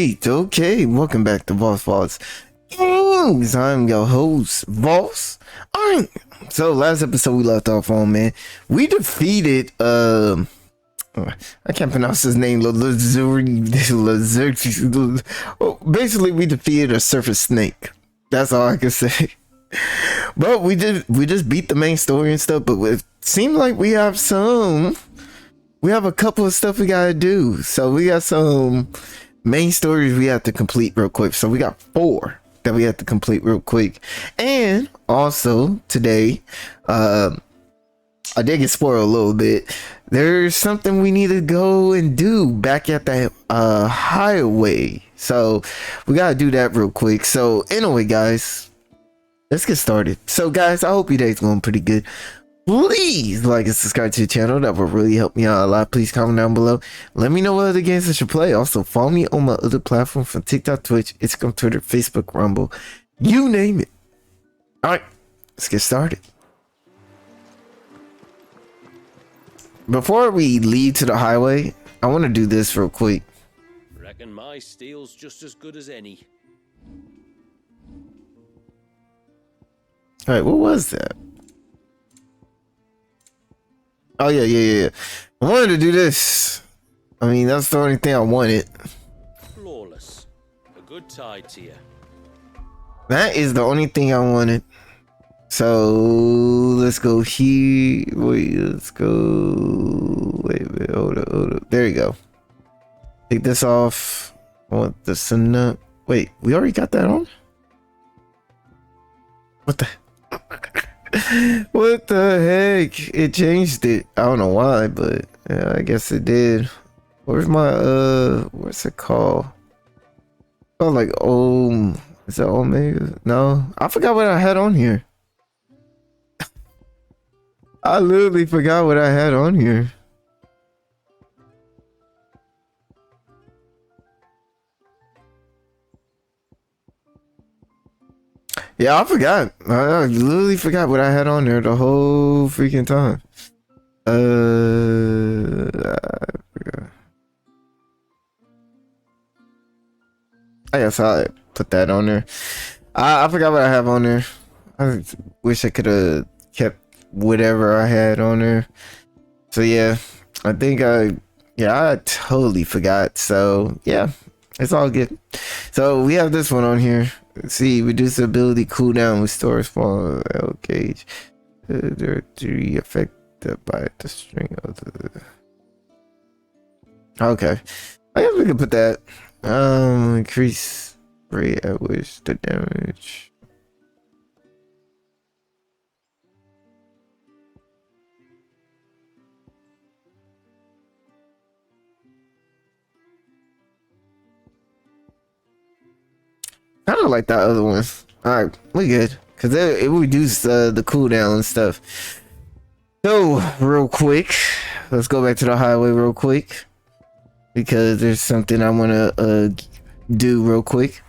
Alright, okay, welcome back to Voss. I'm your host, Voss. Alright, so last episode we left off on, man, we defeated, I can't pronounce his name, basically we defeated a surface snake. That's all I can say. But we just beat the main story and stuff, but it seemed like we have a couple of stuff we gotta do. So we got some main stories we have to complete real quick. So we got 4 that we have to complete real quick. And also today, I did get spoiled a little bit. There's something we need to go and do back at that highway. So we gotta do that real quick. So anyway, guys, let's get started. So guys, I hope your day's going pretty good. Please like and subscribe to the channel. That will really help me out a lot. Please comment down below. Let me know what other games I should play. Also follow me on my other platforms from TikTok, Twitch, Instagram, Twitter, Facebook, Rumble. You name it. Alright, let's get started. Before we lead to the highway, I want to do this real quick. Reckon my steel's just as good as any. Alright, what was that? Oh yeah. I wanted to do this. I mean, that's the only thing I wanted. Flawless. A good tide to you. That is the only thing I wanted. So let's go here. Wait, let's go. Wait a minute. Hold up. There you go. Take this off. I want this enough. Wait, we already got that on? What the? What the heck? It changed it. I don't know why, but yeah, I guess it did. Where's my what's it called? Oh, like is that Omega? No, I forgot what I had on here. I literally forgot what I had on here. Yeah, I forgot. I literally forgot what I had on there the whole freaking time. I forgot. I guess I put that on there. I forgot what I have on there. I wish I could have kept whatever I had on there. So yeah, I think I totally forgot. So yeah, it's all good. So we have this one on here. Let's see, reduce the ability cooldown, restore small L gauge. There 3 affected by the string of the. Okay, I guess we can put that. Increase rate at which the damage. Kind of like that other one. All right, we good because it reduced the cooldown and stuff. So real quick, let's go back to the highway real quick because there's something I want to do real quick.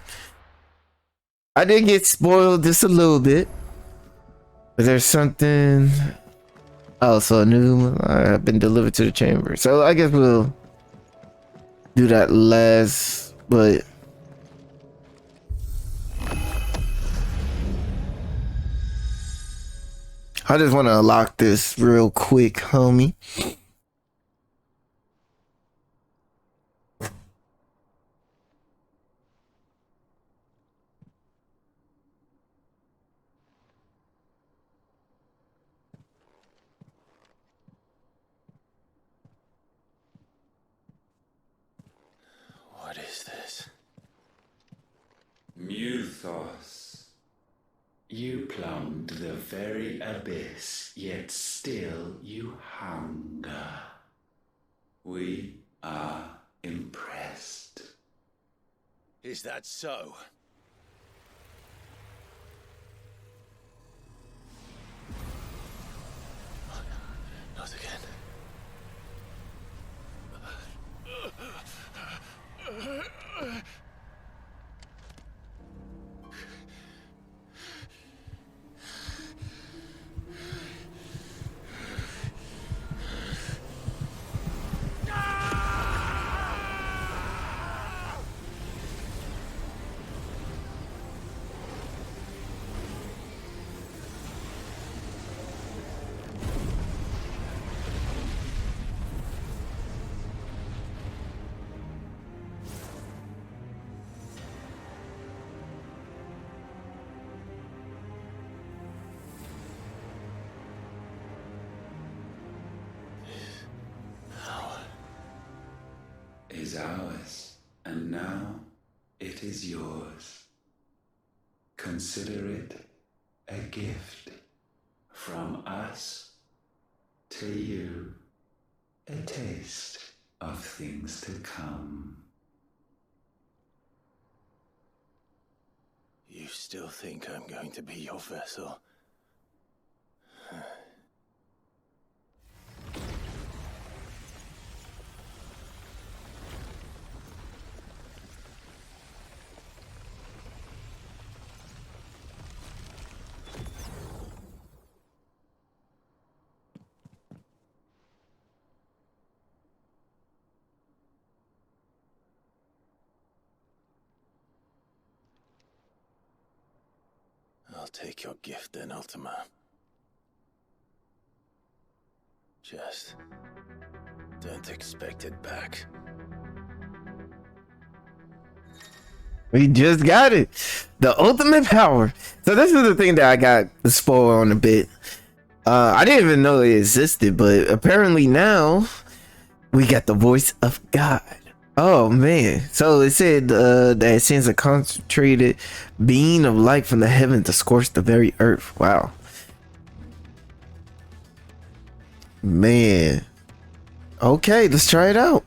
I did get spoiled just a little bit, but there's something. Oh, so a new I've been delivered to the chamber. So I guess we'll do that last, but. I just want to unlock this real quick, homie. What is this? Muthos. You plumbed the very abyss, yet still you hunger. We are impressed. Is that so? Not again. is ours, and now it is yours. Consider it a gift from us to you, a taste of things to come. You still think I'm going to be your vessel? I'll take your gift then, Ultima. Just don't expect it back. We just got it. The ultimate power. So this is the thing that I got spoiled on a bit. I didn't even know it existed, but apparently now we got the voice of God. Oh man. So it said that it sends a concentrated beam of light from the heaven to scorch the very earth. Wow. Man. Okay, let's try it out.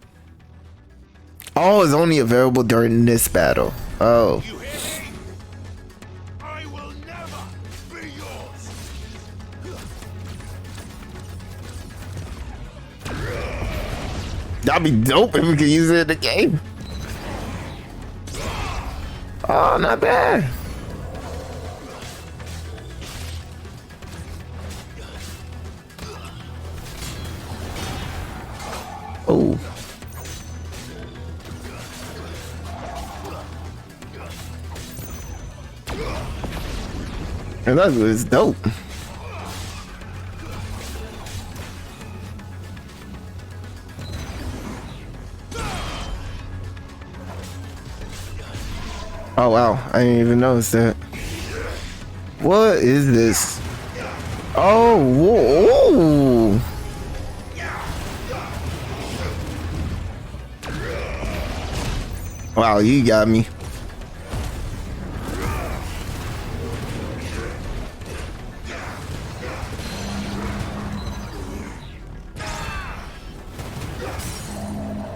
Oh, it's only available during this battle. Oh. You hear me? I will never be yours. That'd be dope if we could use it in the game. Oh, not bad. Oh. And that was dope. Oh wow, I didn't even notice that. What is this? Oh, whoa. Wow, you got me.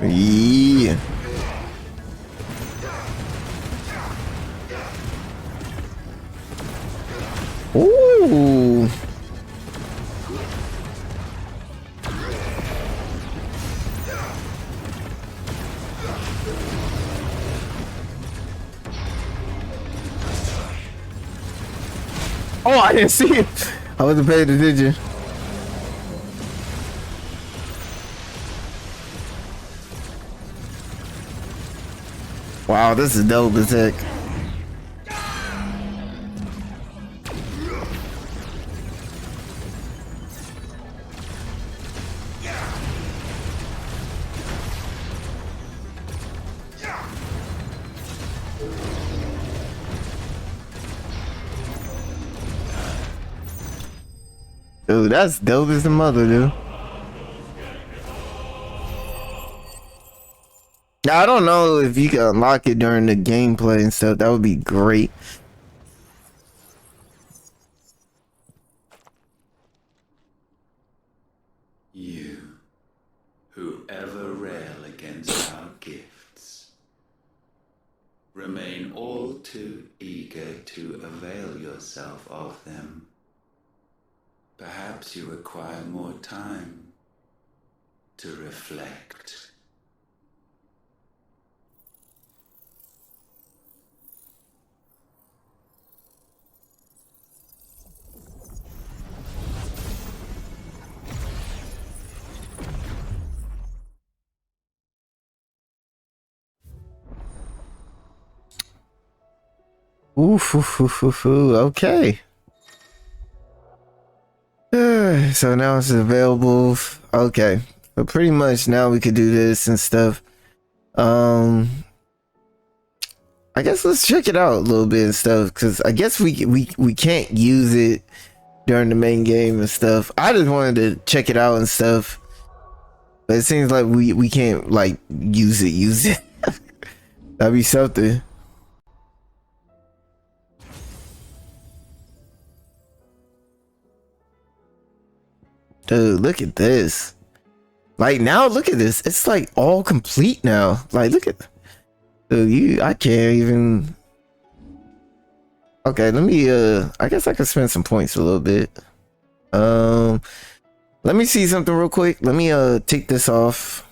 Yeah. Ooh. Oh, I didn't see it. I wasn't paying attention. Wow, this is dope as heck. Dude, that's dope as the mother, dude. Now, I don't know if you can unlock it during the gameplay and stuff. That would be great. You, who ever rail against our gifts, remain all too eager to avail yourself of them. Perhaps you require more time to reflect. Okay. So now it's available. Okay. So pretty much now we could do this and stuff. I guess let's check it out a little bit and stuff, because I guess we can't use it during the main game and stuff. I just wanted to check it out and stuff. But it seems like we can't like use it. That'd be something. Dude, look at this. Like now, look at this. It's like all complete now. Like look at, dude, I can't even. Okay, let me. I guess I could spend some points a little bit. Let me see something real quick. Let me take this off,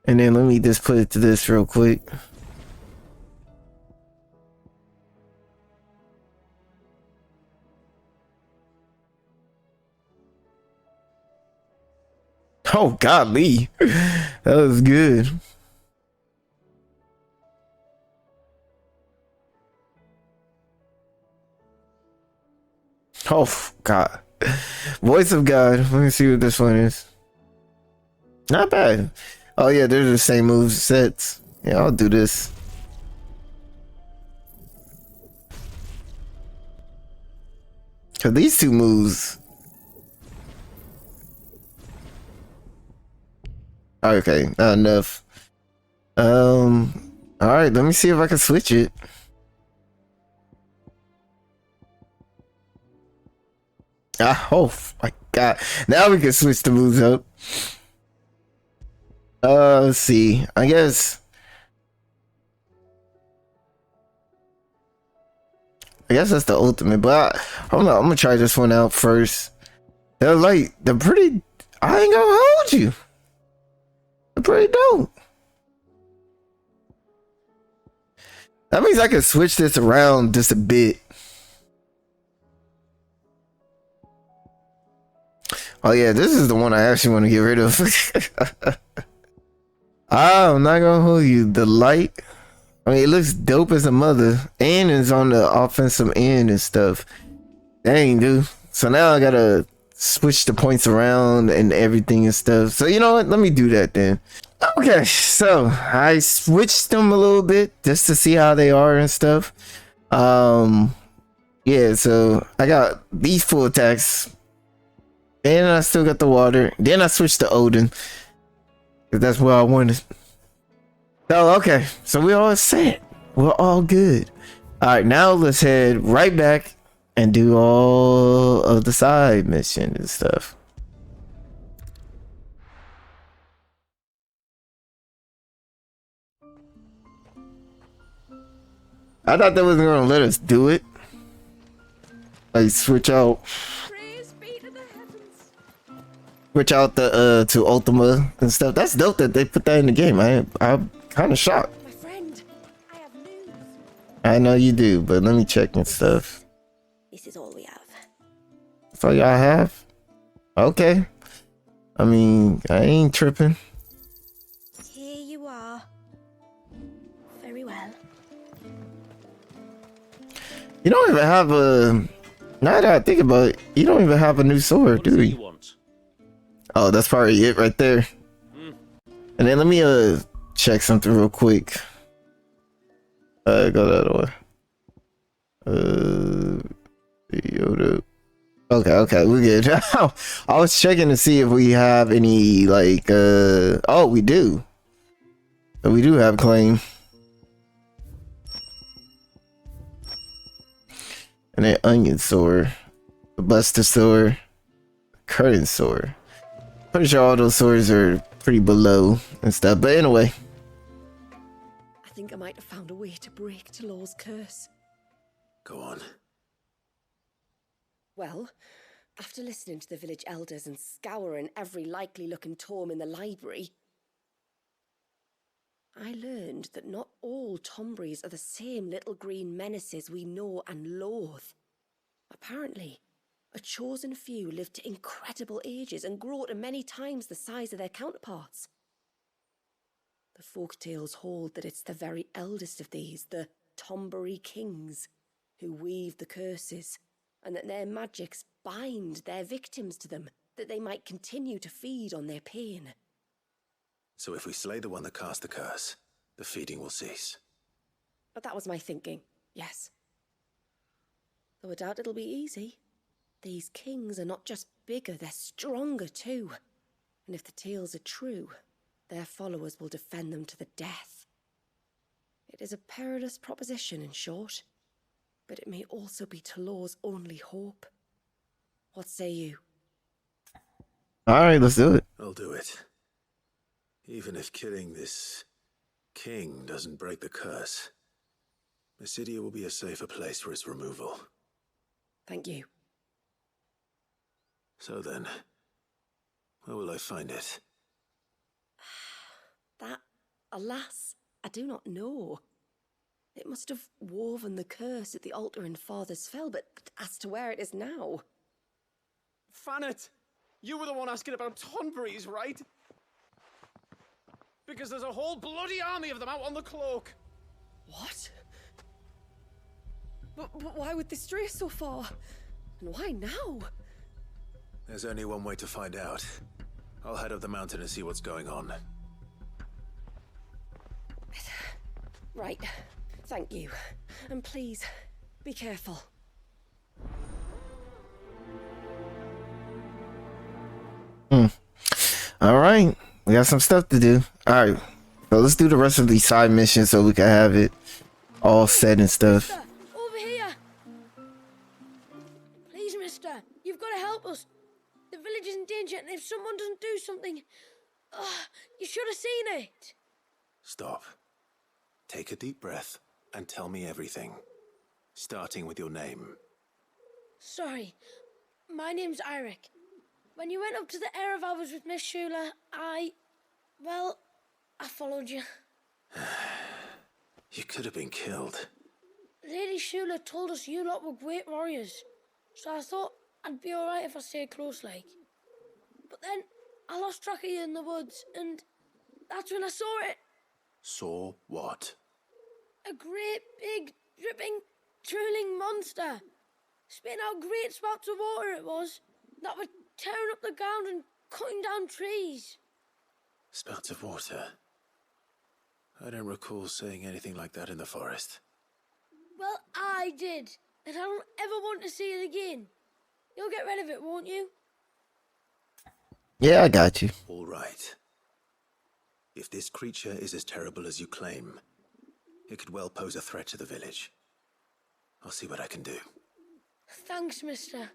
and then let me just put it to this real quick. Oh golly, that was good. Oh God, voice of God. Let me see what this one is. Not bad. Oh yeah, they're the same moves sets. Yeah, I'll do this. Cause these two moves. Okay, not enough. All right, let me see if I can switch it. Oh my God! Now we can switch the moves up. Let's see. I guess that's the ultimate. But I'm gonna try this one out first. They're pretty. I ain't gonna hold you. They're pretty dope. That means I can switch this around just a bit. Oh yeah, this is the one I actually want to get rid of. I'm not gonna hold you. The light. I mean, it looks dope as a mother, and it's on the offensive end and stuff. Dang, dude. So now I gotta switch the points around and everything and stuff. So you know what? Let me do that then. Okay, so I switched them a little bit just to see how they are and stuff. Yeah, so I got these full attacks. And I still got the water. Then I switched to Odin. If that's what I wanted. Oh, okay. So we're all set. We're all good. Alright, now let's head right back and do all of the side missions and stuff. I thought they wasn't gonna let us do it. Like switch out the to Ultima and stuff. That's dope that they put that in the game. I'm kind of shocked. My friend, I have news. I know you do, but let me check and stuff. This is all we have. That's all y'all have? Okay. I mean, I ain't tripping. Here you are. Very well. You don't even have a. Now that I think about it, you don't even have a new sword, What do do you? you want? Oh, that's probably it right there. And then let me check something real quick. Go that way. Yoda. Okay, we're good. I was checking to see if we have any like oh, we do. We do have claim. And then onion sword, the buster sword, curtain sword. Pretty sure all those swords are pretty below and stuff. But anyway. I think I might have found a way to break Talor's curse. Go on. Well, after listening to the village elders and scouring every likely looking tome in the library, I learned that not all Tombries are the same little green menaces we know and loathe. Apparently, a chosen few live to incredible ages and grow to many times the size of their counterparts. The folktales hold that it's the very eldest of these, the Tombury kings, who weave the curses, and that their magics bind their victims to them, that they might continue to feed on their pain. So if we slay the one that cast the curse, the feeding will cease. But that was my thinking, yes. Though I doubt it'll be easy. These kings are not just bigger, they're stronger too. And if the tales are true, their followers will defend them to the death. It is a perilous proposition, in short, but it may also be Talor's only hope. What say you? All right, let's do it. I'll do it. Even if killing this king doesn't break the curse, Valisthea will be a safer place for its removal. Thank you. So then, where will I find it? That, alas, I do not know. It must have woven the curse at the altar in Father's Fell, but as to where it is now... Fannet, you were the one asking about Tonberries, right? Because there's a whole bloody army of them out on the cloak. What? But why would they stray so far? And why now? There's only one way to find out. I'll head up the mountain and see what's going on. Right. Thank you. And please, be careful. All right, we got some stuff to do. All right, so let's do the rest of these side missions so we can have it all set and stuff. Mister, over here! Please, mister, you've got to help us. The village is in danger, and if someone doesn't do something... you should have seen it. Stop. Take a deep breath and tell me everything. Starting with your name. Sorry, my name's Eirik. When you went up to the Erevalvers with Miss Shula, I followed you. You could have been killed. Lady Shula told us you lot were great warriors, so I thought I'd be alright if I stayed close like. But then I lost track of you in the woods, and that's when I saw it. Saw what? A great, big, dripping, drooling monster. Spitting out great spouts of water it was, that were tearing up the ground and cutting down trees. Spouts of water. I don't recall seeing anything like that in the forest. Well, I did, and I don't ever want to see it again. You'll get rid of it, won't you? Yeah, I got you. All right. If this creature is as terrible as you claim, it could well pose a threat to the village. I'll see what I can do. Thanks, mister.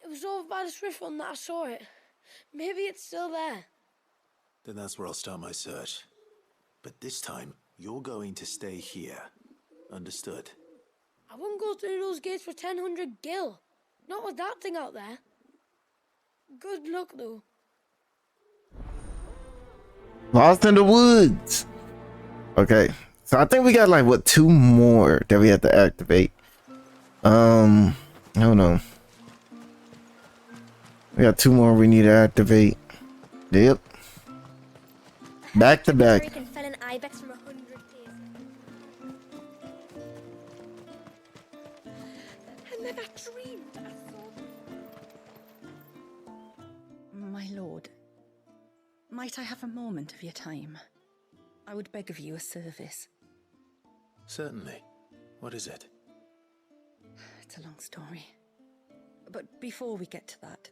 It was over by the Swift one that I saw it. Maybe it's still there. Then that's where I'll start my search. But this time, you're going to stay here. Understood? I wouldn't go through those gates for 1,000 gil. Not with that thing out there. Good luck, though. Lost in the woods. Okay, so I think we got like what, 2 more that we have to activate. Hold on. We got 2 more we need to activate. Yep. Back to back. Can fell an ibex from 100 paces. I never dreamed I saw... My lord, might I have a moment of your time? I would beg of you a service. Certainly. What is it? It's a long story. But before we get to that,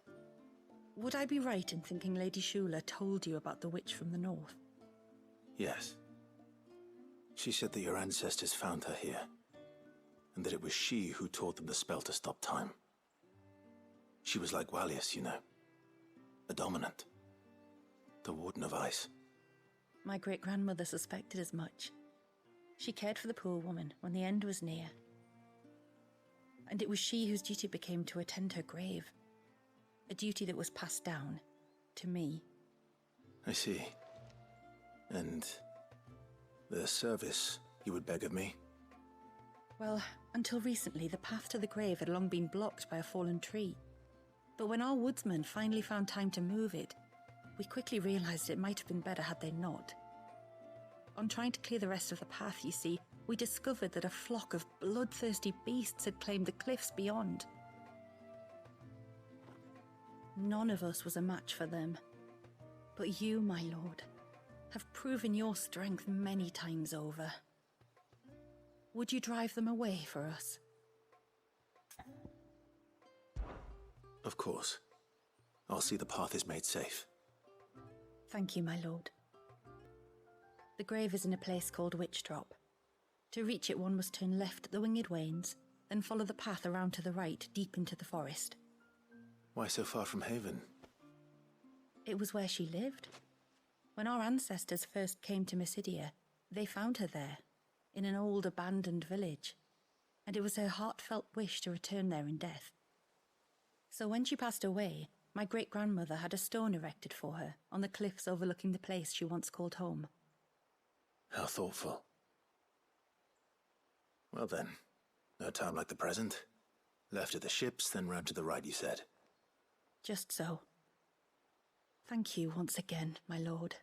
would I be right in thinking Lady Shula told you about the witch from the north? Yes. She said that your ancestors found her here, and that it was she who taught them the spell to stop time. She was like Walius, you know. A dominant. The Warden of Ice. My great-grandmother suspected as much. She cared for the poor woman when the end was near. And it was she whose duty became to attend her grave. A duty that was passed down to me. I see. And the service you would beg of me? Well, until recently, the path to the grave had long been blocked by a fallen tree. But when our woodsmen finally found time to move it, we quickly realized it might have been better had they not. On trying to clear the rest of the path, you see, we discovered that a flock of bloodthirsty beasts had claimed the cliffs beyond. None of us was a match for them. But you, my lord, have proven your strength many times over. Would you drive them away for us? Of course. I'll see the path is made safe. Thank you, my lord. The grave is in a place called Witch Drop. To reach it, one must turn left at the Winged Wains, then follow the path around to the right, deep into the forest. Why so far from Haven? It was where she lived. When our ancestors first came to Mysidia, they found her there, in an old abandoned village, and it was her heartfelt wish to return there in death. So when she passed away, my great-grandmother had a stone erected for her on the cliffs overlooking the place she once called home. How thoughtful. Well then, no time like the present. Left at the ships, then round to the right, you said. Just so. Thank you once again, my lord.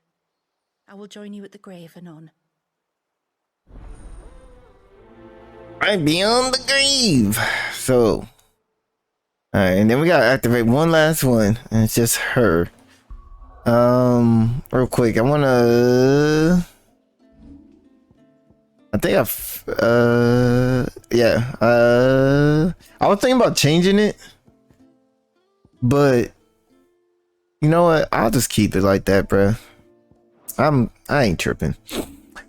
I will join you at the grave anon. Right beyond the grave. So, alright, and then we gotta activate one last one, and it's just her. Real quick, I wanna. I think I was thinking about changing it, but you know what? I'll just keep it like that, bruh. I ain't tripping.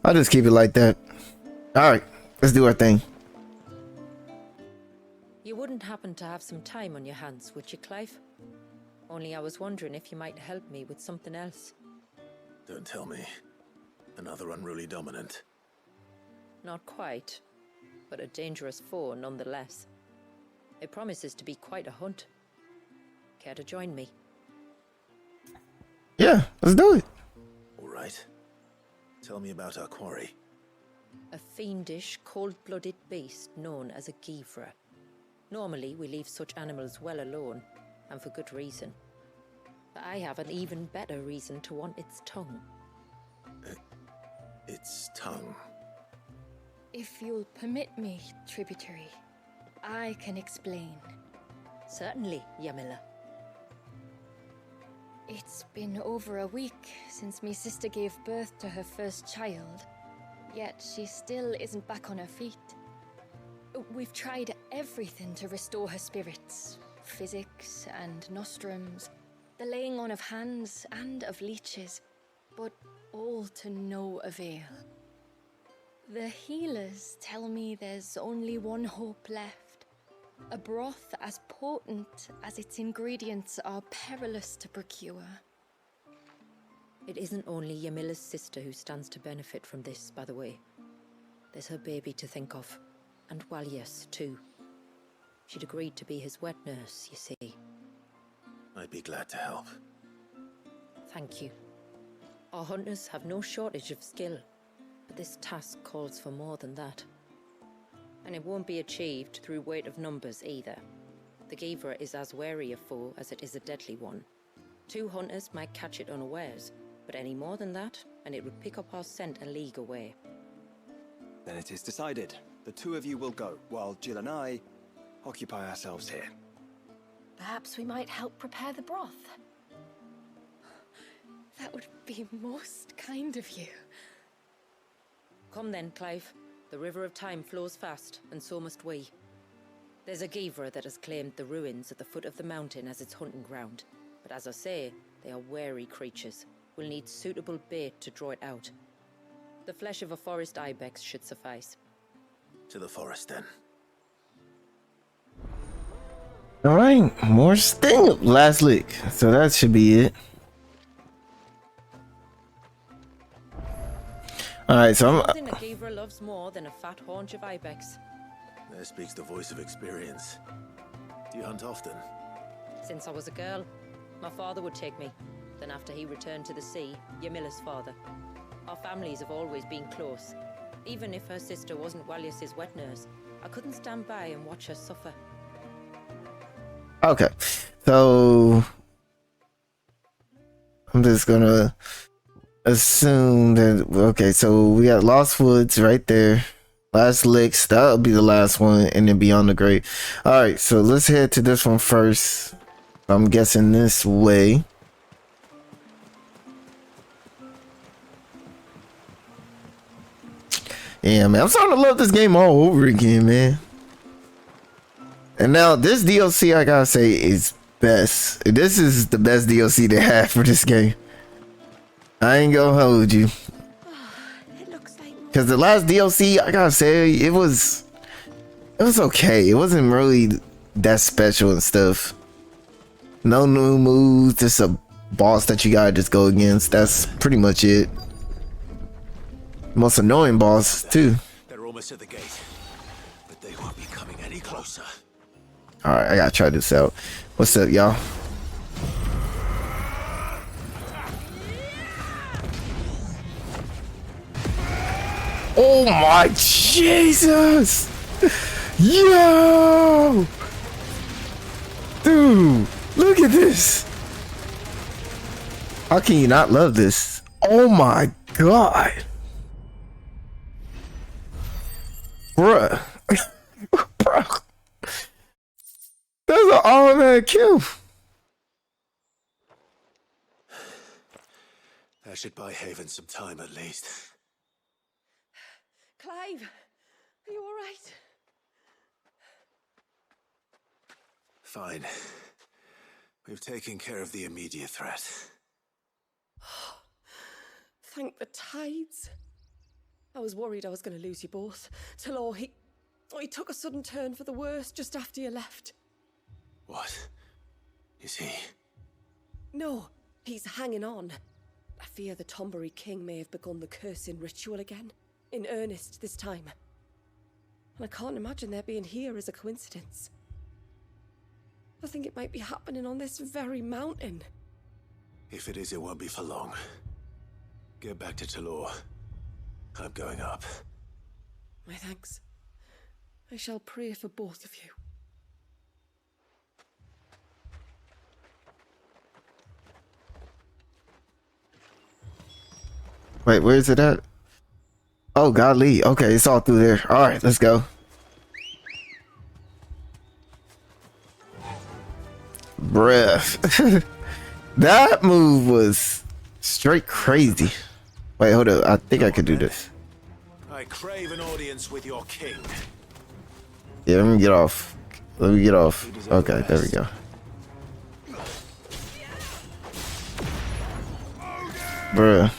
I'll just keep it like that. All right, let's do our thing. You wouldn't happen to have some time on your hands, would you, Clive? Only I was wondering if you might help me with something else. Don't tell me. Another unruly dominant. Not quite, but a dangerous foe nonetheless. It promises to be quite a hunt. Care to join me? Yeah, let's do it. All right. Tell me about our quarry. A fiendish, cold-blooded beast known as a Givra. Normally, we leave such animals well alone, and for good reason. But I have an even better reason to want its tongue. Its tongue? If you'll permit me, tributary, I can explain. Certainly, Yamila. It's been over a week since my sister gave birth to her first child, yet she still isn't back on her feet. We've tried everything to restore her spirits, physics and nostrums, the laying on of hands and of leeches, but all to no avail. The healers tell me there's only one hope left. A broth as potent as its ingredients are perilous to procure. It isn't only Yamila's sister who stands to benefit from this, by the way. There's her baby to think of, and Walias, too. She'd agreed to be his wet nurse, you see. I'd be glad to help. Thank you. Our hunters have no shortage of skill, but this task calls for more than that. And it won't be achieved through weight of numbers either. The Givra is as wary a foe as it is a deadly one. 2 hunters might catch it unawares, but any more than that, and it would pick up our scent a league away. Then it is decided. The 2 of you will go, while Jill and I occupy ourselves here. Perhaps we might help prepare the broth. That would be most kind of you. Come then, Clive. The river of time flows fast, and so must we. There's a Givra that has claimed the ruins at the foot of the mountain as its hunting ground. But as I say, they are wary creatures. We'll need suitable bait to draw it out. The flesh of a forest ibex should suffice. To the forest, then. Alright, more sting up. Last lick. So that should be it. Alright, so Nothing a Givra loves more than a fat haunch of ibex. There speaks the voice of experience. Do you hunt often? Since I was a girl, my father would take me. Then after he returned to the sea, Yamila's father. Our families have always been close. Even if her sister wasn't Walias's wet nurse, I couldn't stand by and watch her suffer. Okay, so I'm just gonna assume that, okay, so we got Lost Woods right there. Last licks, that'll be the last one, and then Beyond the Grave. Alright, so let's head to this one first. I'm guessing this way. Yeah, man, I'm starting to love this game all over again, man. And now this DLC, I gotta say, is best. This is the best DLC they have for this game. I ain't gonna hold you. Cause the last DLC, I gotta say, it was okay. It wasn't really that special and stuff. No new moves, just a boss that you gotta just go against. That's pretty much it. Most annoying boss too. They're almost at the gate, but they won't be coming any closer. All right, I gotta try this out. What's up, y'all? Oh my Jesus! Yo! Dude, look at this! How can you not love this? Oh my God! Bruh. Bruh. That's an all-man kill. That should buy Haven some time at least. Clive, are you all right? Fine. We've taken care of the immediate threat. Thank the tides. I was worried I was going to lose you both. Till he took a sudden turn for the worse just after you left. What? Is he? No, he's hanging on. I fear the Tombury King may have begun the cursing ritual again. In earnest this time. And I can't imagine their being here as a coincidence. I think it might be happening on this very mountain. If it is, it won't be for long. Get back to Talor. I'm going up. My thanks. I shall pray for both of you. Wait, where is it at? Oh, godly. Okay, it's all through there. All right, let's go. Bruh. That move was straight crazy. Wait, hold up. I think I could do this. I crave an audience with your king. Yeah, let me get off. Let me get off. Okay, there we go. Bruh.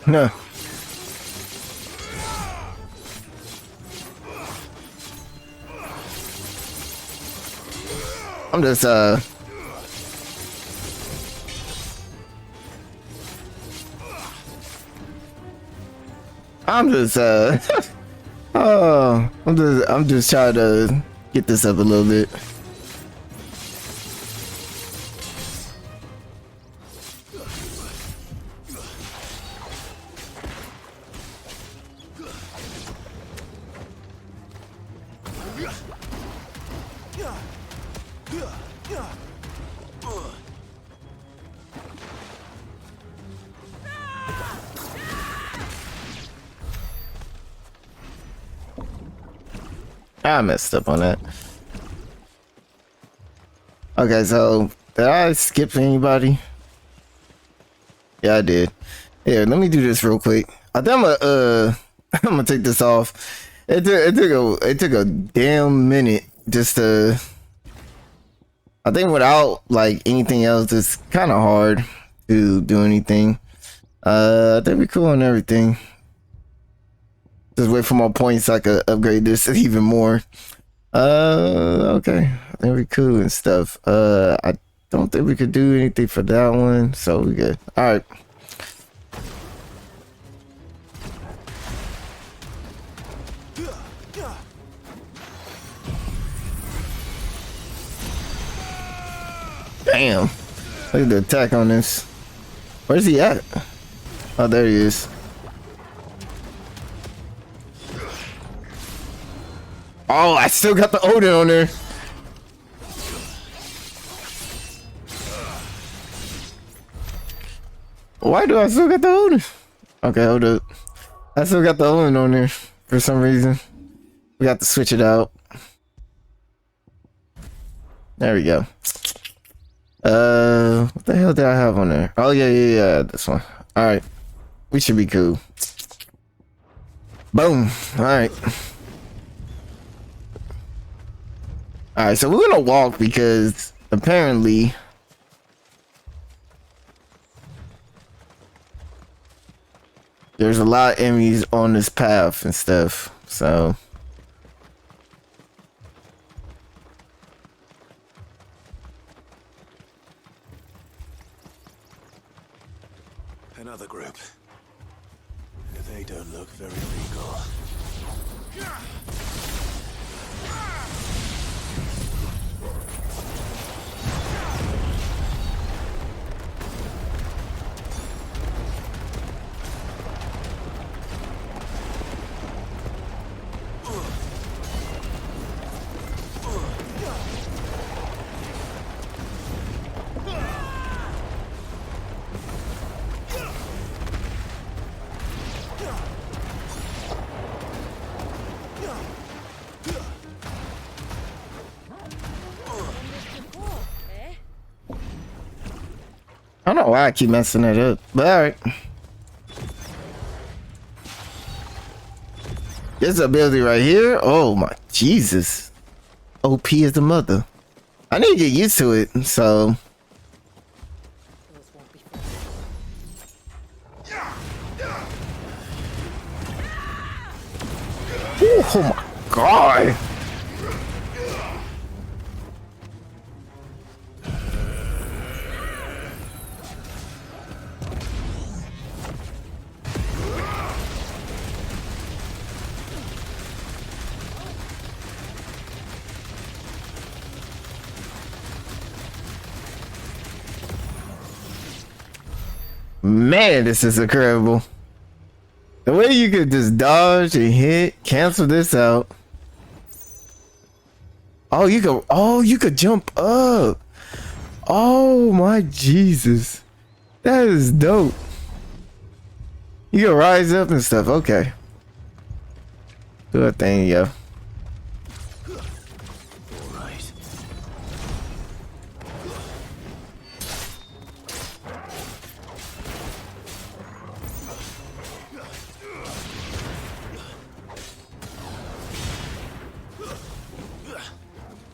No. I'm just oh, I'm just trying to get this up a little bit. I messed up on that. Okay, so did I skip anybody? Yeah, I did. Here, let me do this real quick. I think I'm gonna take this off. It took a damn minute just to. I think without like anything else, it's kind of hard to do anything. I think we're cool on everything. Just wait for more points so I could upgrade this even more. Okay. I think we're cool and stuff. I don't think we could do anything for that one, so we good. Alright. Damn. Look at the attack on this. Where's he at? Oh, there he is. Oh, I still got the Odin on there. Why do I still got the Odin? Okay, hold up. I still got the Odin on there for some reason. We got to switch it out. There we go. What the hell did I have on there? Oh yeah, this one. All right, we should be cool. Boom. All right. All right, so we're gonna walk because apparently there's a lot of enemies on this path and stuff. So another group. They don't look very legal. I don't know why I keep messing it up, but all right. This ability right here. Oh my Jesus. OP is the mother. I need to get used to it, so. Ooh, oh my God. Man, this is incredible. The way you could just dodge and hit, cancel this out. Oh, you could jump up. Oh my Jesus. That is dope. You can rise up and stuff. Okay. Good thing, yo.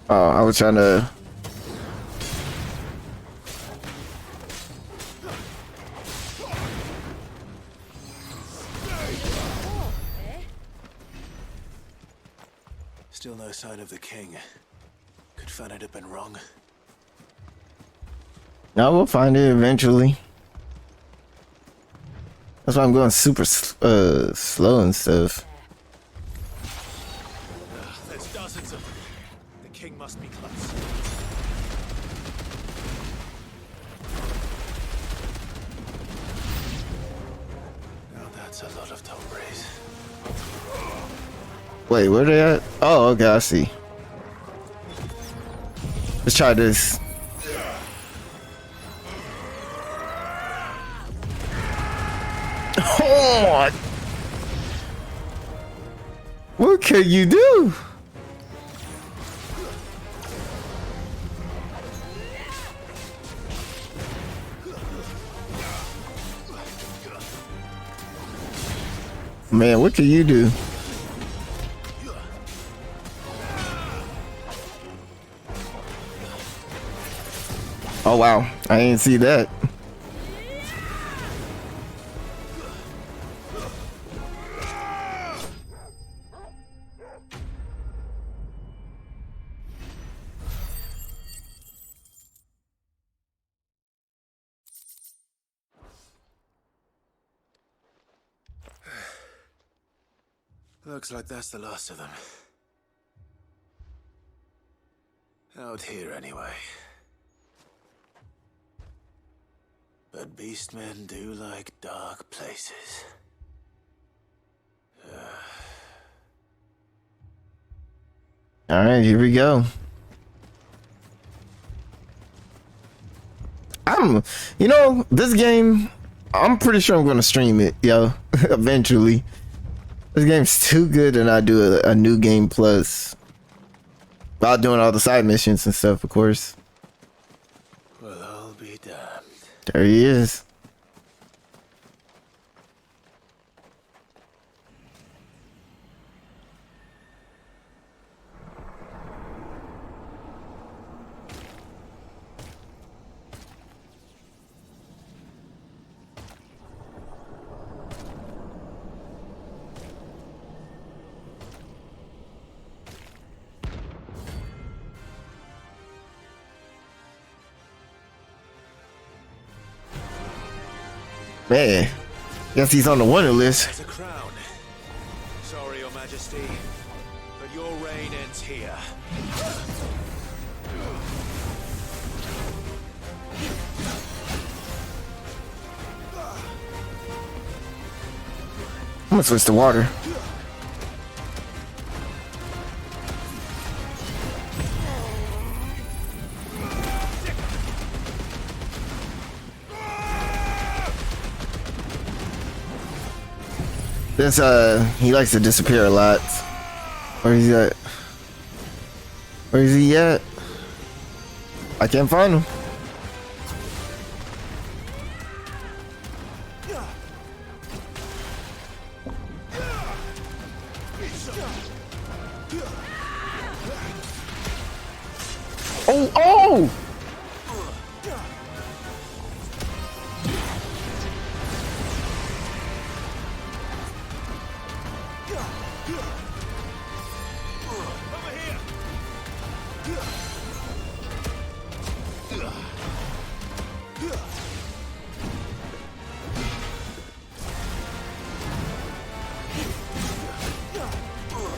Oh, I was trying to. Still no sign of the king. Could Fanat have been wrong? No, we'll find it eventually. That's why I'm going super slow and stuff. There's dozens of them. The king must be close. Now that's a lot of Tombres. Wait, where they at? Oh, okay, I see. Let's try this. Oh, what can you do? Man, what can you do? Oh wow, I didn't see that. Looks like that's the last of them. Out here, anyway. But beastmen do like dark places. All right, here we go. You know, this game, I'm pretty sure I'm going to stream it, yo, eventually. This game's too good and I do a new game plus. While doing all the side missions and stuff, of course. Well, I'll be damned. There he is. Man, guess he's on the wanted list. There's a crown. Sorry, Your Majesty, but your reign ends here. I'm gonna switch to water. This he likes to disappear a lot. Where is he at? Where is he at? I can't find him. Oh, oh!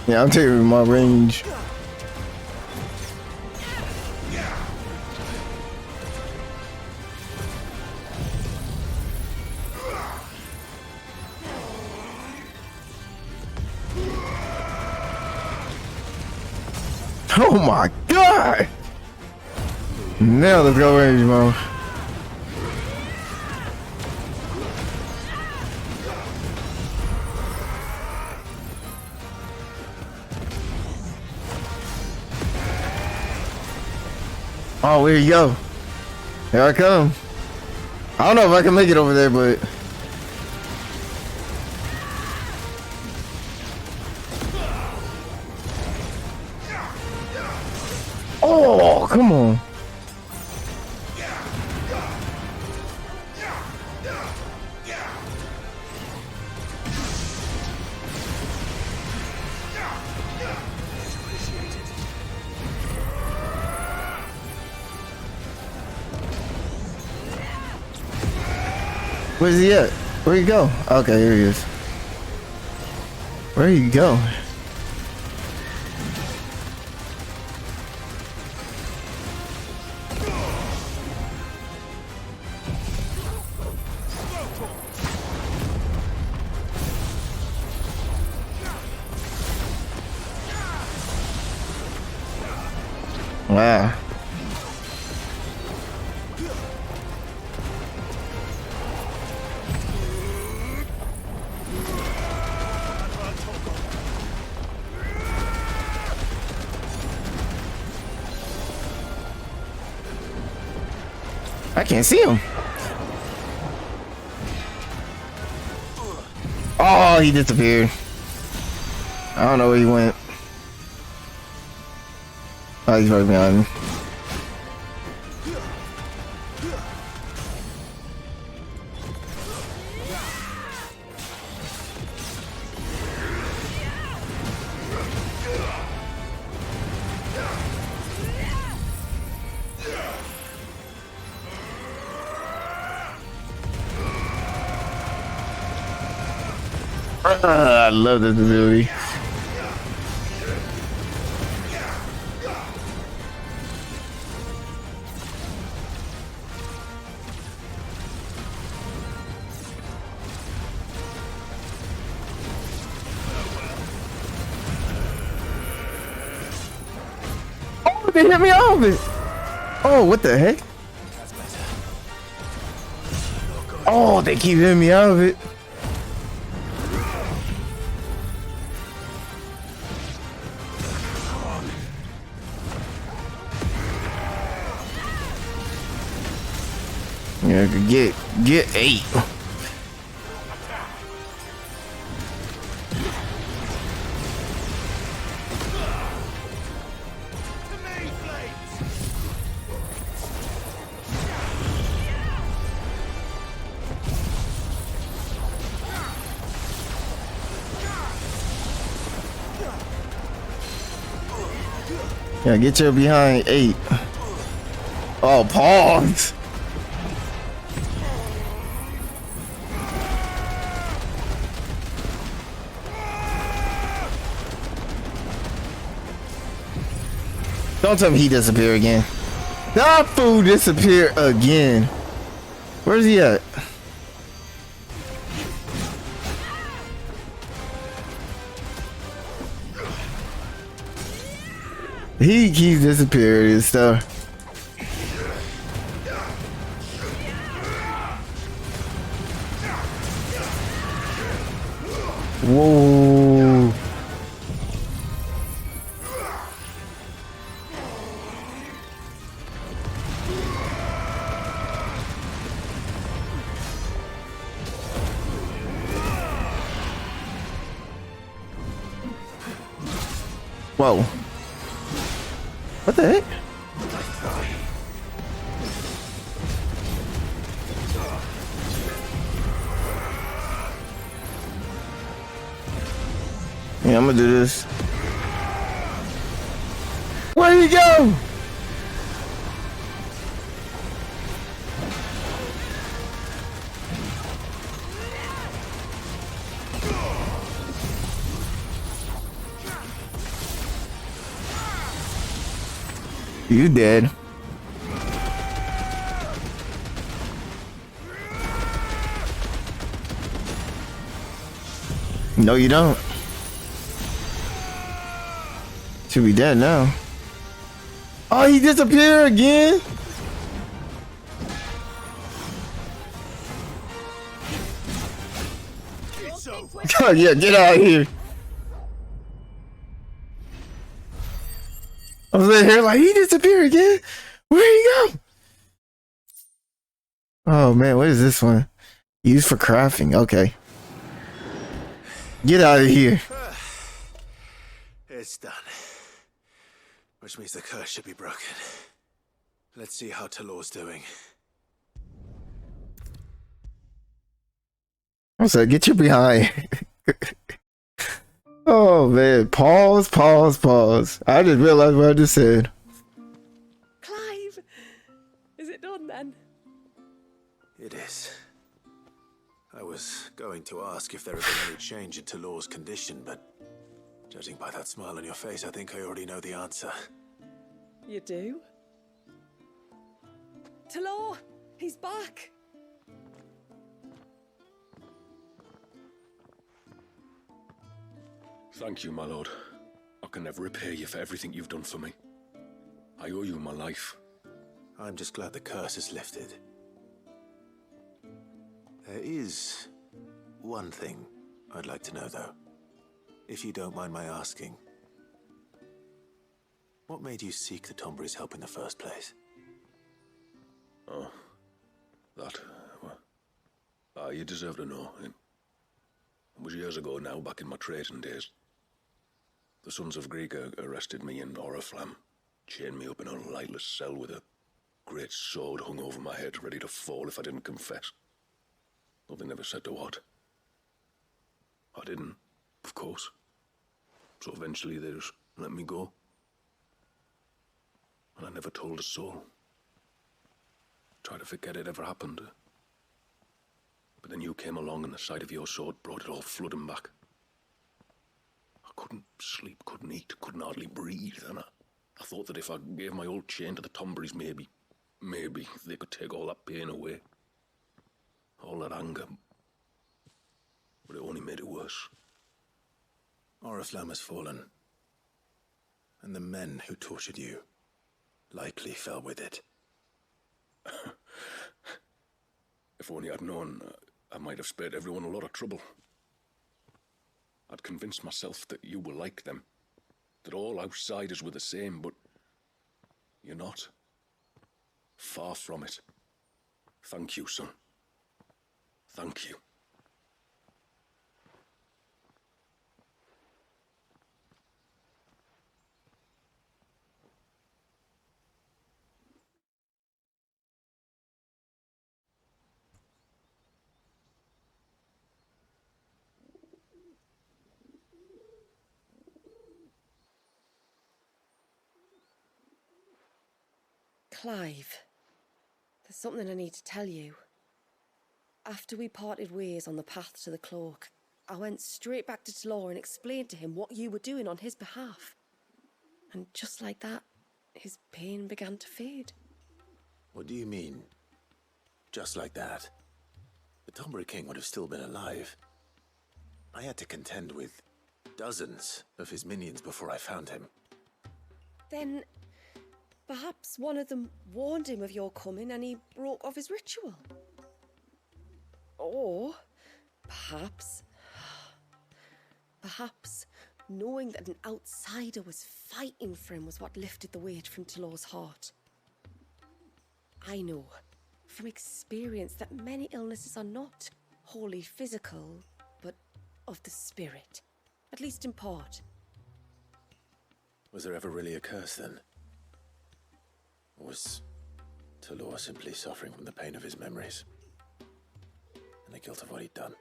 Yeah, I'm taking my range. Oh my god! Now let's go range mode. Oh, here you go. Here I come. I don't know if I can make it over there, but oh, come on. Where's he at? Where you go? Okay, here he is. Where you go? Wow. I can't see him. Oh, he disappeared. I don't know where he went. Oh, he's right behind me. I love this ability. Oh, they hit me out of it. Oh, what the heck? Oh, they keep hitting me out of it. Yeah, get 8. Yeah, get your behind 8. Oh, pause. Don't tell me he disappeared again. That fool disappeared again. Where's he at? He keeps disappearing and stuff. Whoa. Whoa. What the heck? Yeah, I'm gonna do this. Where'd he go? You dead. No, you don't. Should be dead now. Oh, he disappeared again? Oh, yeah, get out of here. I was laying here like, he disappeared again? Where'd he go? Oh man, what is this one? Used for crafting, okay. Get out of here. It's done. Which means the curse should be broken. Let's see how Talor's doing. I was like, get your behind. Oh man, pause. I just realized what I just said. Clive! Is it done then? It is. I was going to ask if there had been any change in Talor's condition, but judging by that smile on your face, I think I already know the answer. You do? Talor! He's back! Thank you, my lord. I can never repay you for everything you've done for me. I owe you my life. I'm just glad the curse is lifted. There is one thing I'd like to know, though. If you don't mind my asking. What made you seek the Tombry's help in the first place? Oh, that... well, you deserve to know. It was years ago now, back in my trading days. The Sons of Greek arrested me in Oriflamme, chained me up in a lightless cell with a great sword hung over my head, ready to fall if I didn't confess. Though they never said to what. I didn't, of course. So eventually they just let me go. And I never told a soul. Tried to forget it ever happened. But then you came along and the sight of your sword brought it all flooding back. I couldn't sleep, couldn't eat, couldn't hardly breathe, and I thought that if I gave my old chain to the Tombrys, maybe they could take all that pain away. All that anger. But it only made it worse. Oriflamme has fallen. And the men who tortured you likely fell with it. If only I'd known, I might have spared everyone a lot of trouble. I'd convinced myself that you were like them, that all outsiders were the same, but you're not. Far from it. Thank you, son. Thank you. Clive, there's something I need to tell you. After we parted ways on the path to the cloak, I went straight back to Talor and explained to him what you were doing on his behalf. And just like that, his pain began to fade. What do you mean? Just like that? The Tonbury King would have still been alive. I had to contend with dozens of his minions before I found him. Then, perhaps one of them warned him of your coming and he broke off his ritual. Or, perhaps, knowing that an outsider was fighting for him was what lifted the weight from Talor's heart. I know, from experience, that many illnesses are not wholly physical, but of the spirit, at least in part. Was there ever really a curse then? Or was Talor simply suffering from the pain of his memories? And the guilt of what he'd done?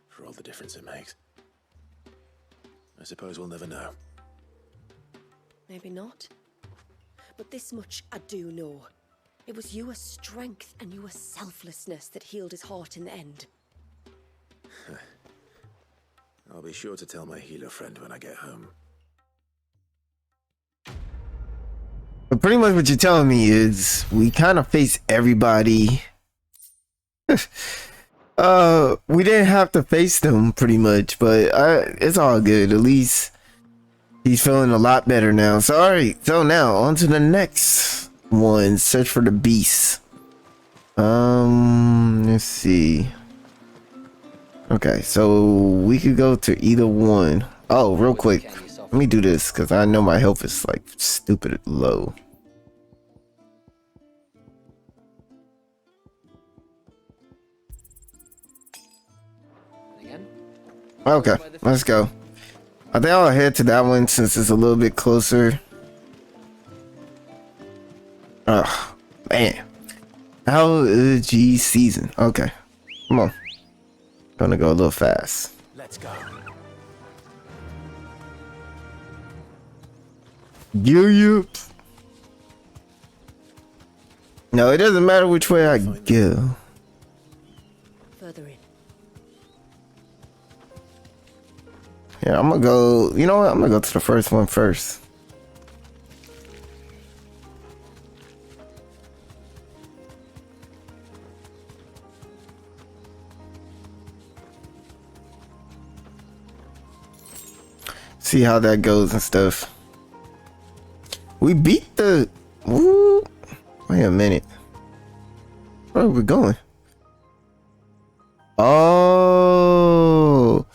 For all the difference it makes. I suppose we'll never know. Maybe not. But this much I do know. It was your strength and your selflessness that healed his heart in the end. I'll be sure to tell my healer friend when I get home. But pretty much what you're telling me is we kind of face everybody. We didn't have to face them pretty much, but it's all good. At least he's feeling a lot better now. So alright, so now on to the next one. Search for the beast. Let's see. Okay, so we could go to either one. Oh, real quick. Let me do this because I know my health is like stupid low. Okay, let's go. I think I'll head to that one since it's a little bit closer. Oh, man. LG season. Okay, come on. Gonna go a little fast. Let's go. Yeah. No, it doesn't matter which way I go. Further in. Yeah, I'm gonna go. You know what? I'm gonna go to the first one first. See how that goes and stuff. We beat the. Woo. Wait a minute. Where are we going? Oh,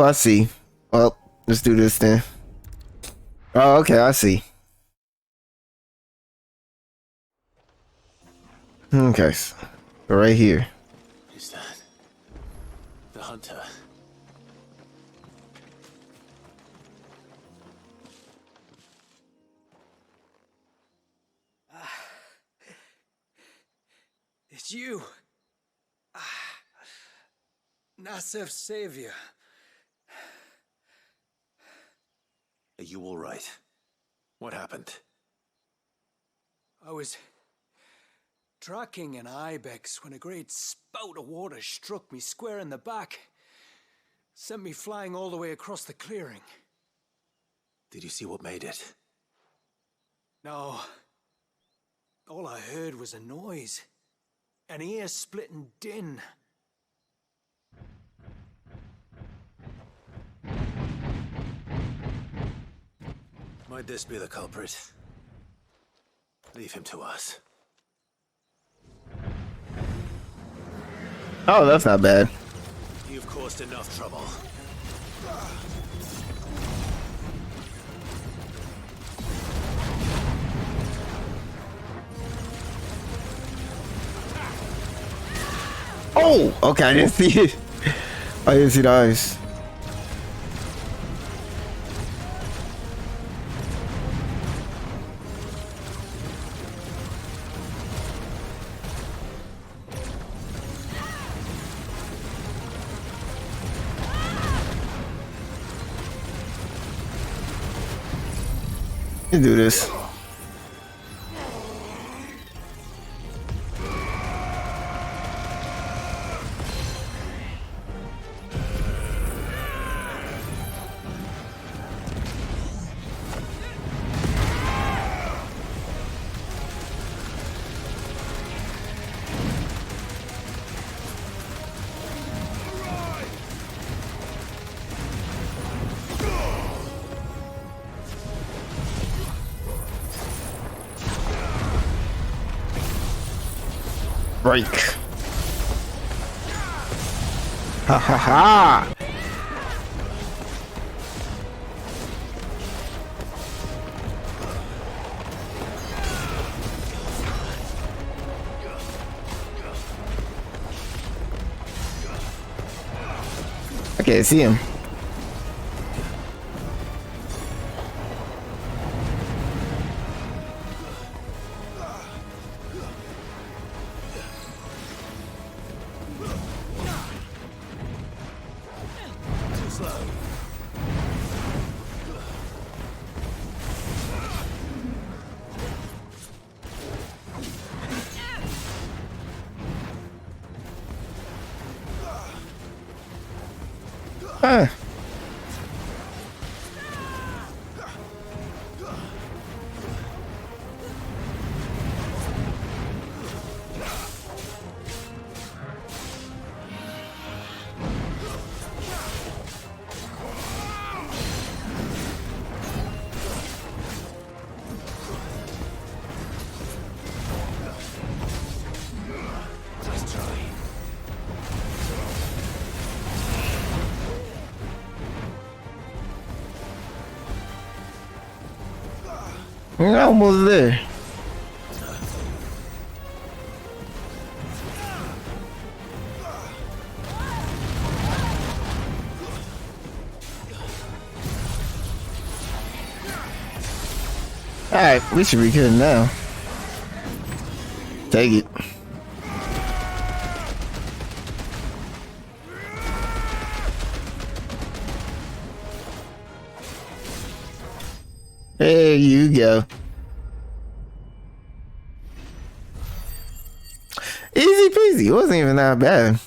I see. Well, let's do this then. Oh, okay, I see. Okay, so right here. Is that the hunter? It's you. Nasef's savior. Are you all right? What happened? I was tracking an ibex when a great spout of water struck me square in the back. Sent me flying all the way across the clearing. Did you see what made it? No. All I heard was a noise. An ear-splitting din. Might this be the culprit? Leave him to us. Oh, that's not bad. You've caused enough trouble. Oh, okay, I didn't see it. I didn't see the eyes. You do this. Break. Ha ha ha. I can't see him. Ah. We're almost there. Alright, we should be good now. Take it. There you go. Easy peasy. It wasn't even that bad.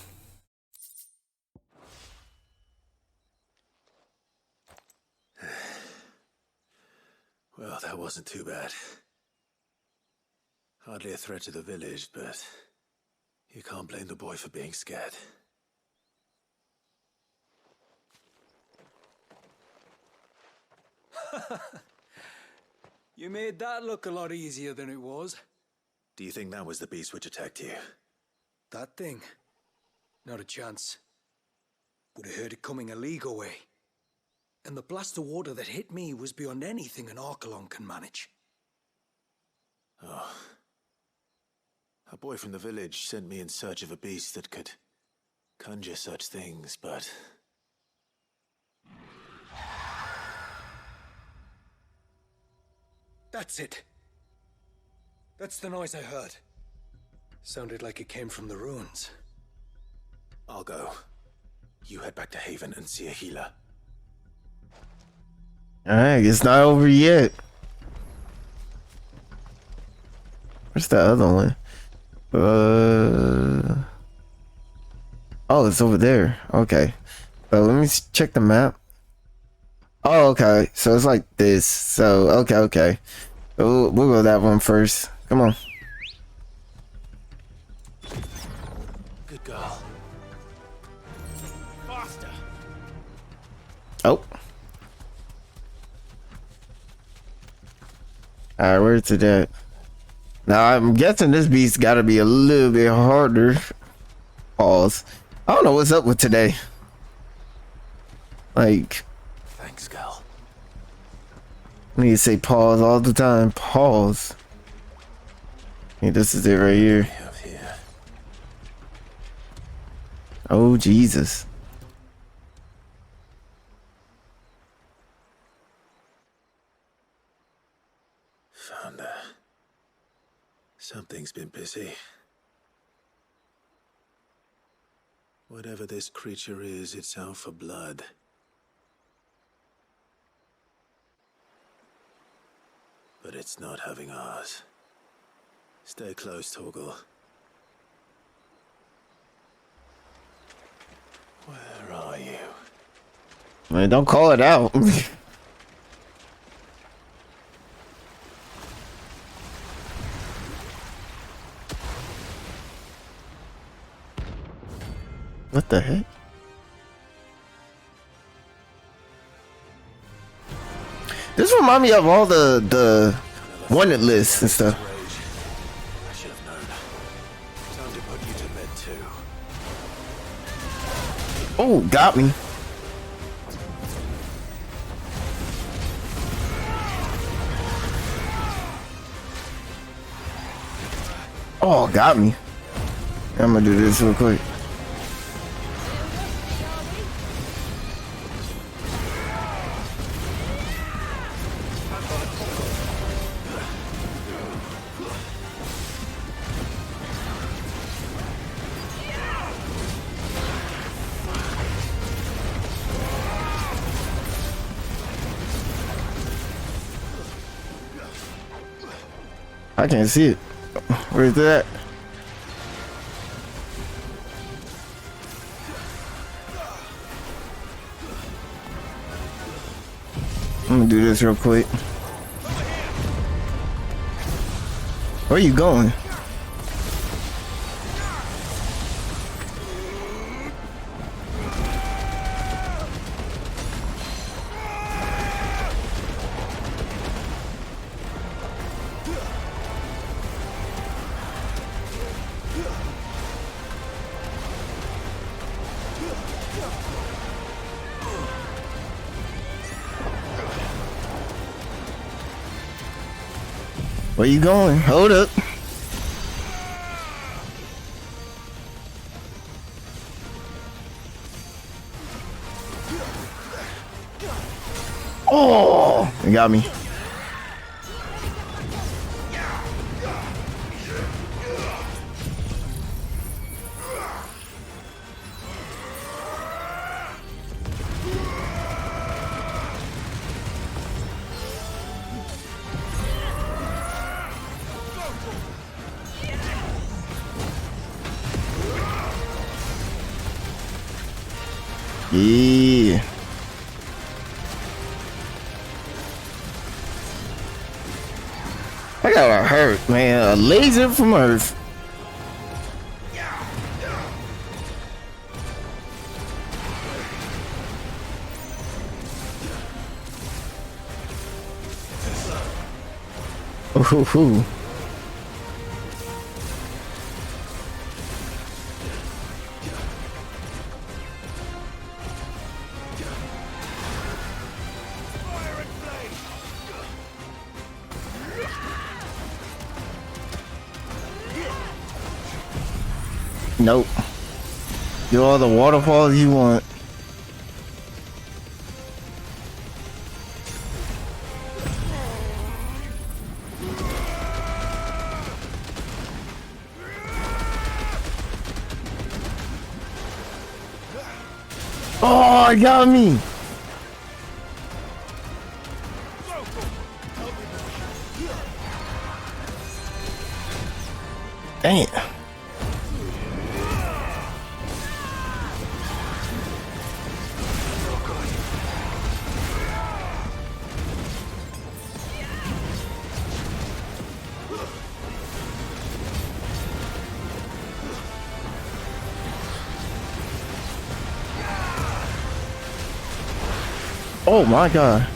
Well, that wasn't too bad. Hardly a threat to the village, but you can't blame the boy for being scared. You made that look a lot easier than it was. Do you think that was the beast which attacked you? That thing? Not a chance. Would have heard it coming a league away. And the blast of water that hit me was beyond anything an Archelon can manage. Oh. A boy from the village sent me in search of a beast that could conjure such things, but... That's it. That's the noise I heard. Sounded like it came from the ruins. I'll go. You head back to Haven and see a healer. Alright, it's not over yet. Where's the other one? Oh, it's over there. Okay. Let me check the map. Oh, okay. So it's like this. So, okay. We'll go that one first. Come on. Good girl. Faster. Oh. Alright, where's it at? Now, I'm guessing this beast gotta be a little bit harder. Pause. I don't know what's up with today. Like... Thanks, girl. I need to say pause all the time. Pause. Hey, this is it right here. Oh, Jesus. Found her. Something's been busy. Whatever this creature is, it's out for blood. But it's not having ours. Stay close, Torgal. Where are you? Man, don't call it out. What the heck? This remind me of all the wanted lists and stuff. I should have known. Time to put you to bed too. Oh, got me. Oh, got me. I'm gonna do this real quick. I can't see it. Where's that? I'm gonna do this real quick. Where you going? Where you going? Hold up. Oh, you got me. Yeah. I got hurt, man. A laser from Earth. Ooh. Nope. Do all the waterfalls you want. Oh, it got me. Dang it. Oh my god.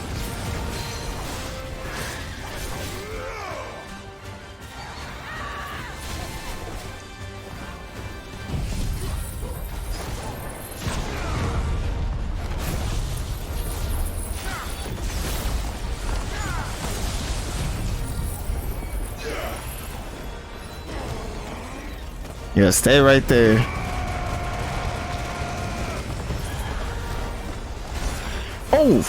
Yeah, stay right there. go.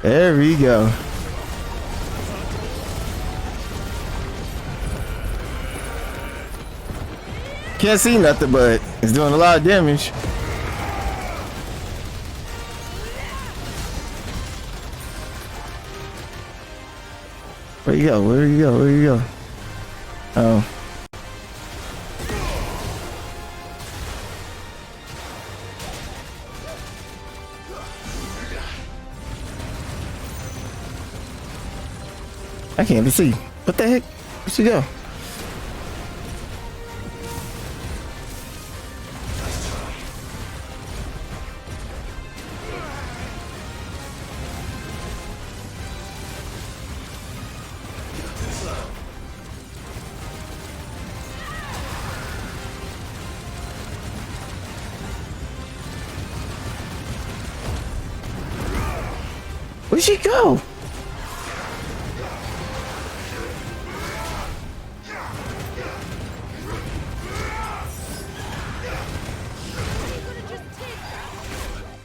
There we go. Can't see nothing, but it's doing a lot of damage. Where you go? Where you go? Where you go? Oh. I can't even see. What the heck? Where'd she go? Where'd she go?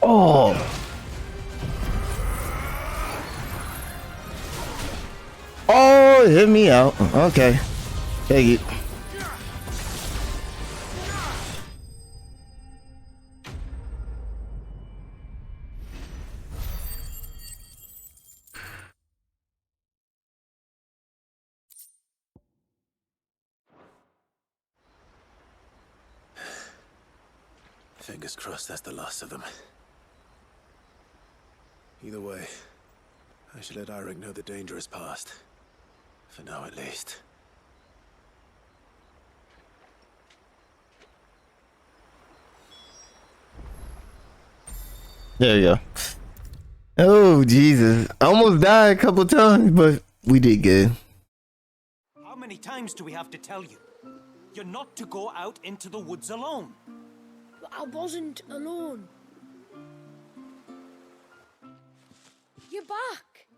Oh. Oh, it hit me out. Okay. Take it. Fingers crossed that's the last of them. Either way, I should let Eirik know the danger is past. For now, at least. There you go. Oh, Jesus. I almost died a couple times, but we did good. How many times do we have to tell you? You're not to go out into the woods alone. But I wasn't alone. You're back.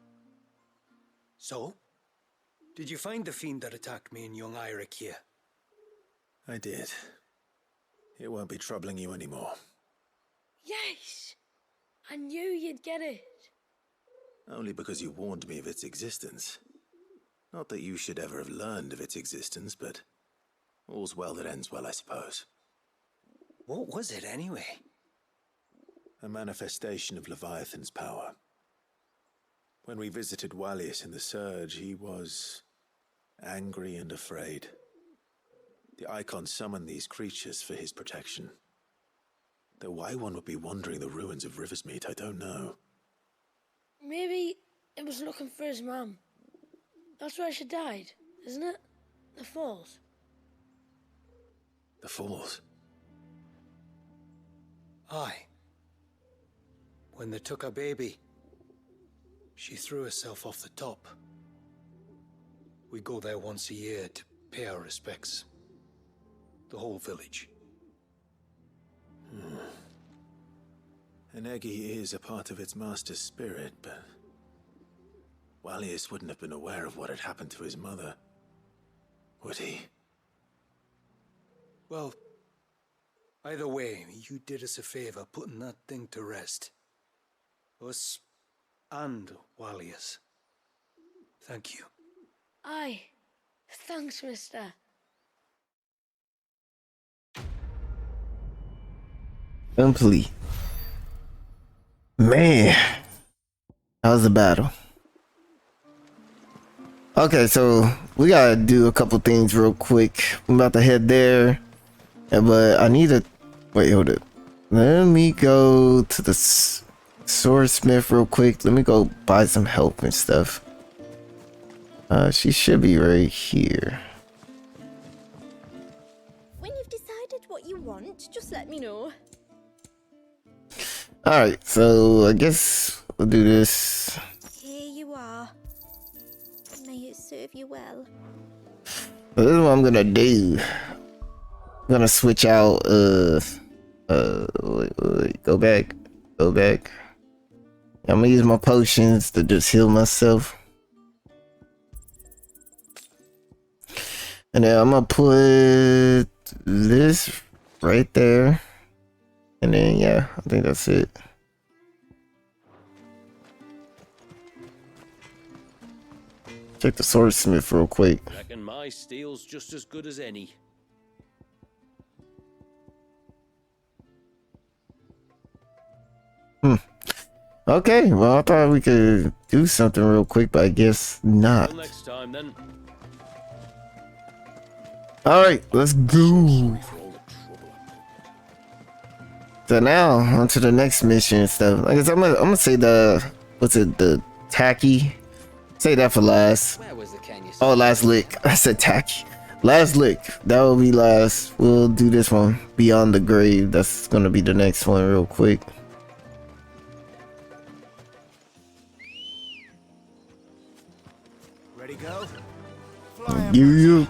So? Did you find the fiend that attacked me and young Eirik here? I did. It won't be troubling you anymore. Yes. I knew you'd get it. Only because you warned me of its existence. Not that you should ever have learned of its existence, but all's well that ends well, I suppose. What was it anyway? A manifestation of Leviathan's power. When we visited Walius in the Surge, he was angry and afraid. The Eikon summoned these creatures for his protection. Though why one would be wandering the ruins of Riversmeet, I don't know. Maybe it was looking for his mum. That's where she died, isn't it? The Falls. The Falls? Aye. When they took her baby, she threw herself off the top. We go there once a year to pay our respects. The whole village. An Eggy is a part of its master's spirit, but Walius wouldn't have been aware of what had happened to his mother, would he? Well, either way, you did us a favor putting that thing to rest. Us and Walius. Thank you. Aye. Thanks, mister. Complete. Man, that was a battle. Okay, so we gotta do a couple things real quick. I'm about to head there, but I need to wait. Hold it. Let me go to the swordsmith real quick. Let me go buy some help and stuff. She should be right here. When you've decided what you want, just let me know. Alright, so I guess we'll do this. Here you are. May it serve you well. So this is what I'm gonna do. I'm gonna switch out wait, go back. I'm gonna use my potions to just heal myself. And then I'm gonna put this right there. And then yeah, I think that's it. Check the swordsmith real quick. Reckon my steel's just as good as any. Okay, well I thought we could do something real quick, but I guess not. Till next time then. Alright, let's go. So now on to the next mission and stuff. Like I said, I'm gonna say the tacky? Say that for last. Oh, last lick. I said tacky. Last lick. That will be last. We'll do this one. Beyond the grave. That's gonna be the next one real quick. Ready, go? You.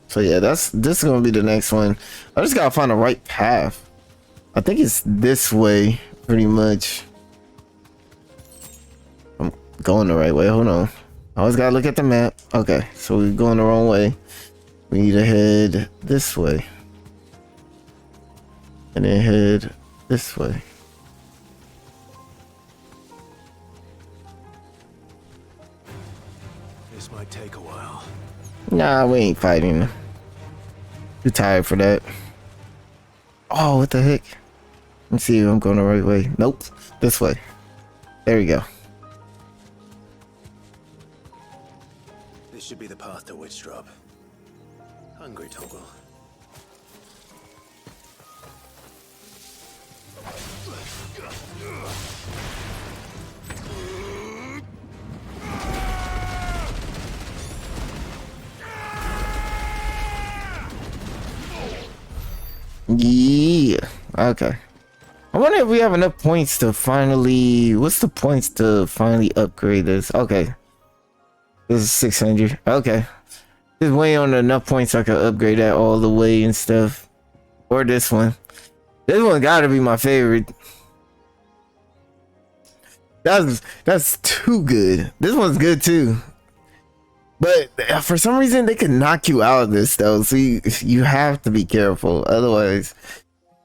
So yeah, this is gonna be the next one. I just gotta find the right path. I think it's this way, pretty much. I'm going the right way. Hold on. I always gotta look at the map. Okay, so we're going the wrong way. We need to head this way. And then head this way. This might take a while. Nah, we ain't fighting. Too tired for that. Oh, what the heck? Let's see if I'm going the right way. Nope. This way. There we go. This should be the path to Witch Drop. Hungry Toggle. Yeah. Okay. I wonder if we have enough points to finally. What's the points to finally upgrade this? Okay. This is 600. Okay. Just waiting on enough points so I can upgrade that all the way and stuff. Or this one. This one gotta be my favorite. That's too good. This one's good too. But for some reason they can knock you out of this though. So you have to be careful. Otherwise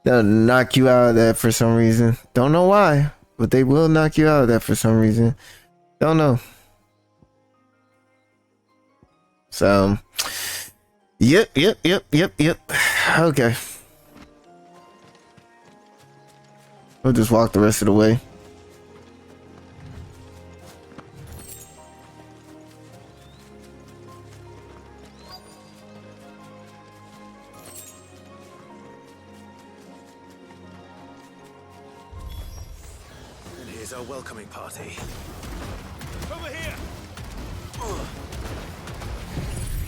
they'll knock you out of that for some reason. Don't know why, but they will knock you out of that for some reason. Don't know. So yep. Okay. We'll just walk the rest of the way. And here's our welcoming party. Over here.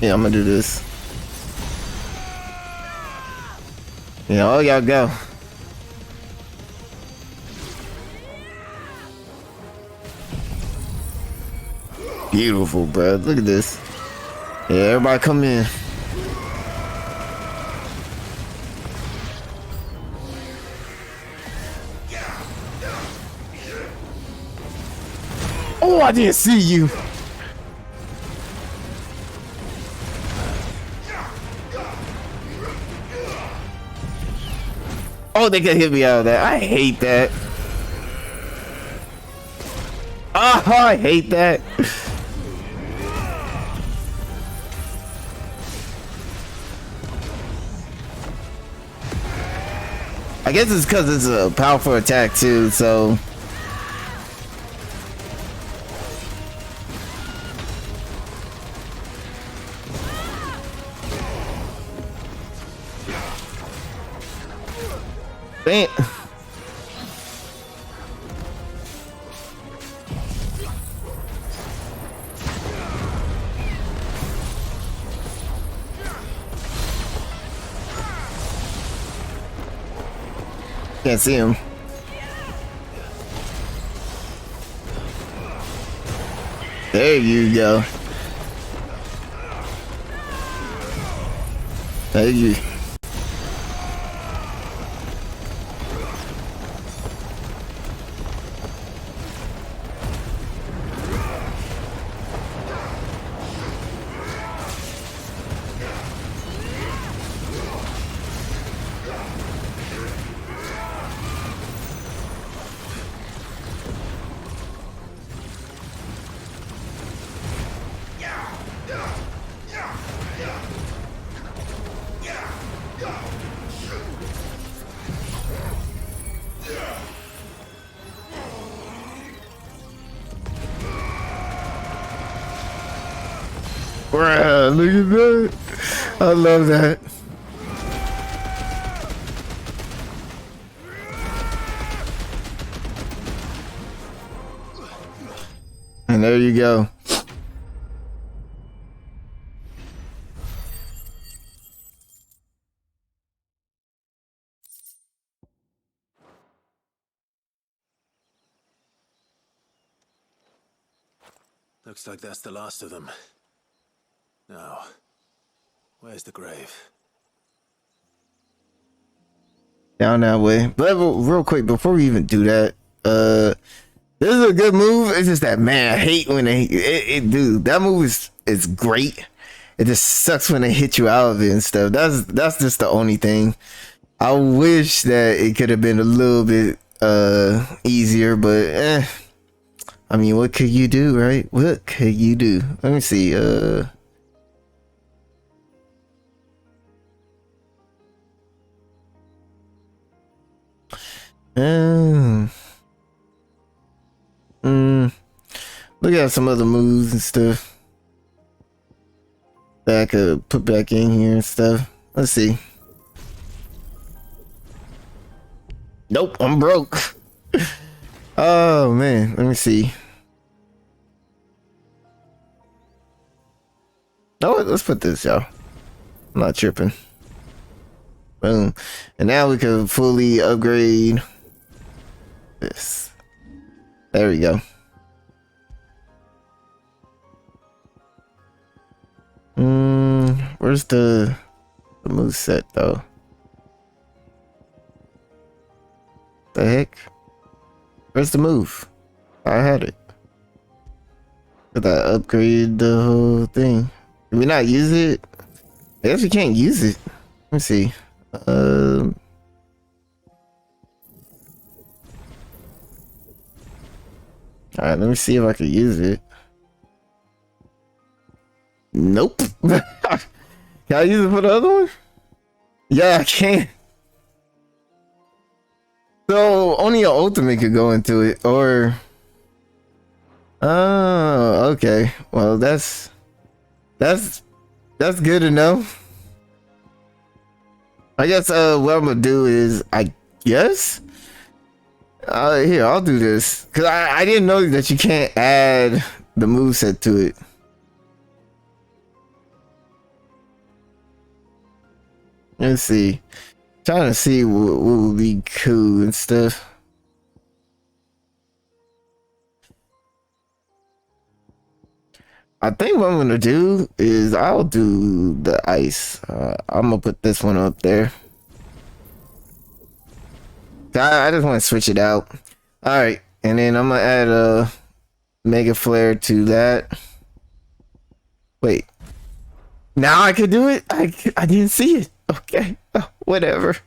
Yeah, I'm gonna do this. Yeah, all y'all go. Beautiful, bro. Look at this. Yeah, everybody come in. Oh, I didn't see you. Oh, they can hit me out of that. I hate that. Oh, I hate that. I guess it's because it's a powerful attack too, so. Damn. Can't see him. There you go. There you. Bruh, look at that. I love that. And there you go. Looks like that's the last of them. Now, where's the grave? Down that way. But real quick, before we even do that, this is a good move. It's just that, man, I hate when dude, that move is great. It just sucks when they hit you out of it and stuff. That's just the only thing. I wish that it could have been a little bit easier, but I mean, what could you do, right? What could you do? Let me see. Look at some other moves and stuff that I could put back in here and stuff. Let's see. Nope, I'm broke. Oh man, let me see. Oh, let's put this, y'all. I'm not tripping. Boom. And now we can fully upgrade this. There we go. Where's the move set though? The heck? Where's the move? I had it. Did I upgrade the whole thing? Did we not use it? I guess we can't use it. Let me see. Alright, let me see if I can use it. Nope. Can I use it for the other one? Yeah, I can. So only your ultimate could go into it, or oh, okay. Well, that's good to know. I guess what I'm gonna do is here, I'll do this because I didn't know that you can't add the moveset to it. Let's see. Trying to see what would be cool and stuff. I think what I'm gonna do is I'll do the ice. I'm gonna put this one up there. I just want to switch it out. All right, and then I'm gonna add a mega flare to that. Wait, now I can do it. I didn't see it. Okay, whatever.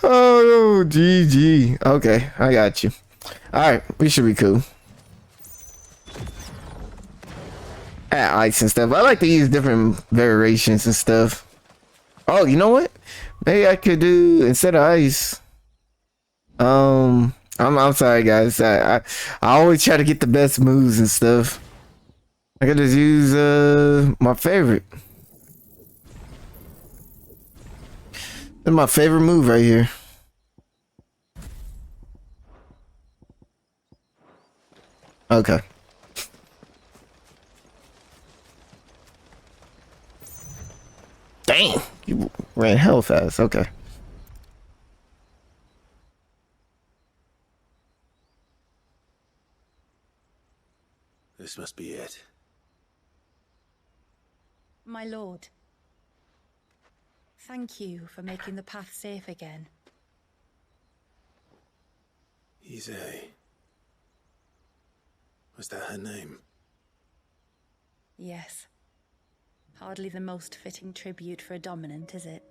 Oh, GG. Okay, I got you. All right, we should be cool. Add ice and stuff. I like to use different variations and stuff. Oh, you know what? Maybe I could do instead of ice. I'm sorry, guys. I always try to get the best moves and stuff. I could just use my favorite. That's my favorite move right here. Okay. Dang, you ran hell fast. Okay. This must be it. My lord, thank you for making the path safe again. Ise. Was that her name? Yes. Hardly the most fitting tribute for a dominant, is it?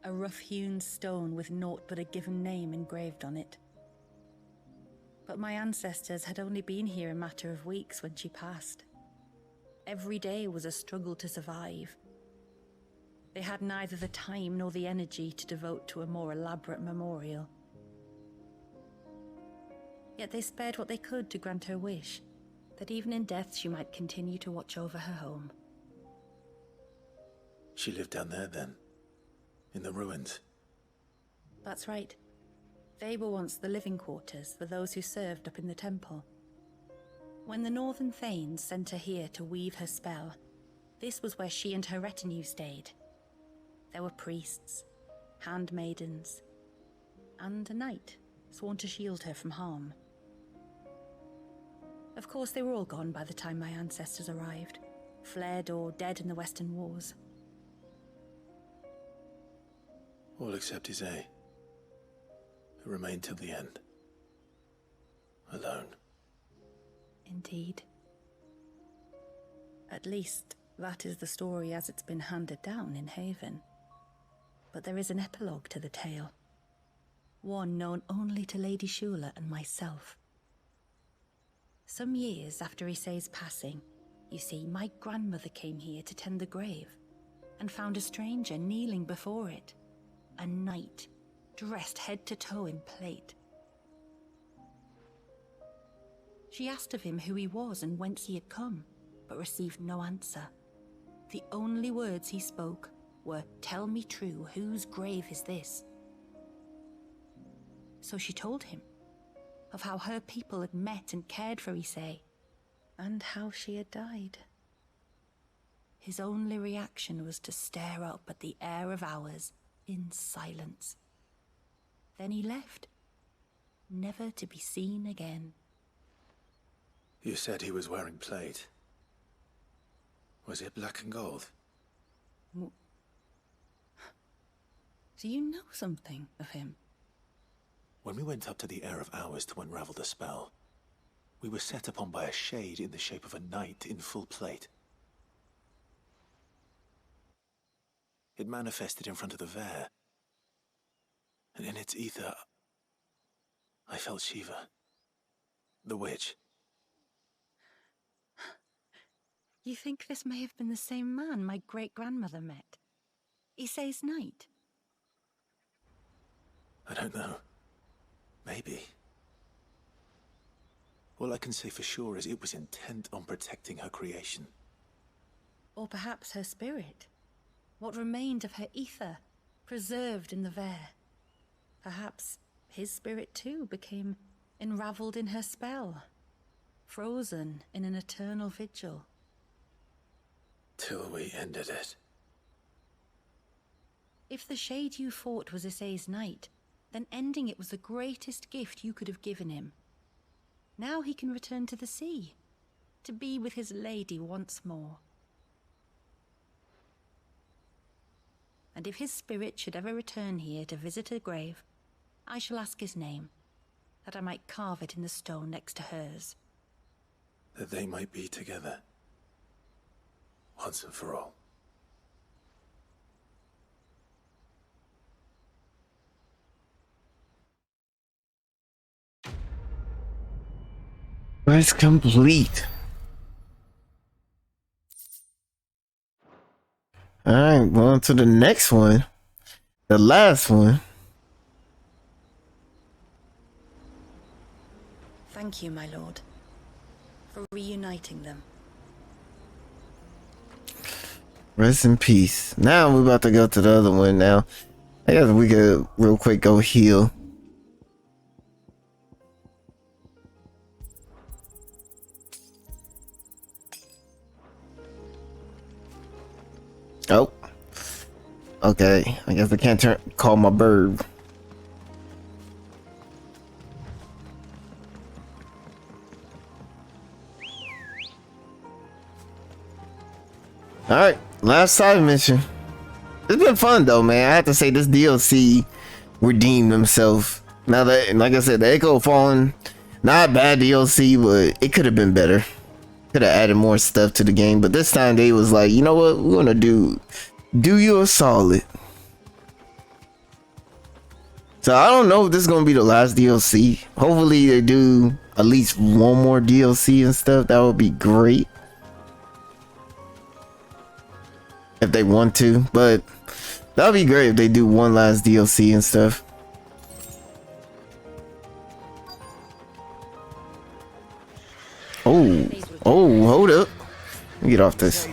A rough-hewn stone with naught but a given name engraved on it. But my ancestors had only been here a matter of weeks when she passed. Every day was a struggle to survive. They had neither the time nor the energy to devote to a more elaborate memorial. Yet they spared what they could to grant her wish. that even in death she might continue to watch over her home. She lived down there then? In the ruins? That's right. They were once the living quarters for those who served up in the temple. When the Northern Thanes sent her here to weave her spell, this was where she and her retinue stayed. There were priests, handmaidens, and a knight sworn to shield her from harm. Of course, they were all gone by the time my ancestors arrived, fled or dead in the Western Wars. All except Isay, who remained till the end. Alone. Indeed. At least, that is the story as it's been handed down in Haven. But there is an epilogue to the tale. One known only to Lady Shula and myself. Some years after Isay's passing, you see, my grandmother came here to tend the grave, and found a stranger kneeling before it. A knight, dressed head to toe in plate. She asked of him who he was and whence he had come, but received no answer. The only words he spoke were, "Tell me true, whose grave is this?" So she told him of how her people had met and cared for Isay, and how she had died. His only reaction was to stare up at the air of hours in silence. Then he left, never to be seen again. You said he was wearing plate. Was it black and gold? Do you know something of him? When we went up to the Air of Hours to unravel the spell, we were set upon by a shade in the shape of a knight in full plate. It manifested in front of the Vare, and in its ether, I felt Shiva, the witch. You think this may have been the same man my great-grandmother met? Isay's knight? I don't know. Maybe. All I can say for sure is it was intent on protecting her creation. Or perhaps her spirit? What remained of her ether, preserved in the Vare? Perhaps his spirit too became enraveled in her spell, frozen in an eternal vigil. Till we ended it. If the shade you fought was Isay's knight, then ending it was the greatest gift you could have given him. Now he can return to the sea, to be with his lady once more. And if his spirit should ever return here to visit her grave, I shall ask his name, that I might carve it in the stone next to hers. That they might be together. Once and for all. Quest complete. Alright, well, on to the next one. The last one. Thank you, my lord, for reuniting them. Rest in peace. Now we're about to go to the other one now. I guess we could real quick go heal. Oh. Okay. I guess I can't call my bird. Alright. Last side mission. It's been fun though, man. I have to say this DLC redeemed himself. Now that, like I said, the Echo Fallen, not bad DLC, but it could have been better. Could have added more stuff to the game, but this time they was like, you know what, we're gonna do you a solid. So I don't know if this is gonna be the last DLC. Hopefully they do at least one more DLC and stuff. That would be great. If they want to, but that would be great if they do one last DLC and stuff. Oh. Oh, hold up. Let me get off this.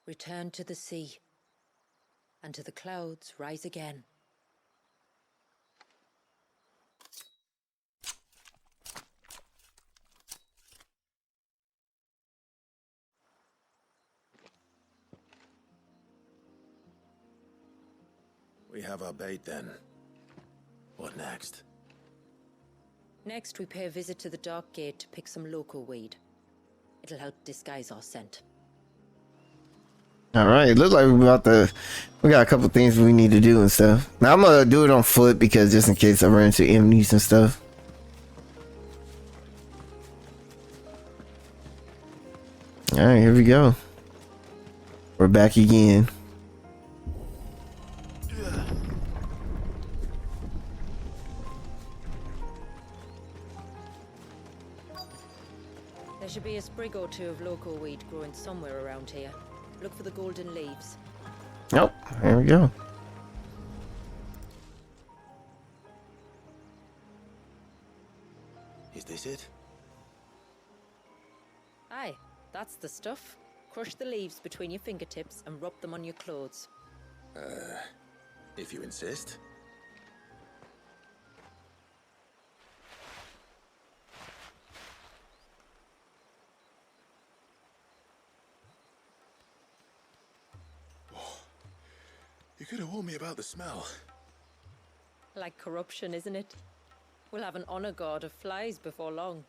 Return to the sea, and to the clouds rise again. We have our bait then. What next? Next, we pay a visit to the Dark Gate to pick some local weed. It'll help disguise our scent. All right, it looks like we got a couple things we need to do and stuff. Now I'm gonna do it on foot because just in case I run into enemies and stuff. All right, here we go. We're back again. There should be a sprig or two of local weed growing somewhere around here. Look for the golden leaves. Oh, there we go. Is this it? Aye, that's the stuff. Crush the leaves between your fingertips and rub them on your clothes. If you insist. You could have warned me about the smell. Like corruption, isn't it? We'll have an honor guard of flies before long.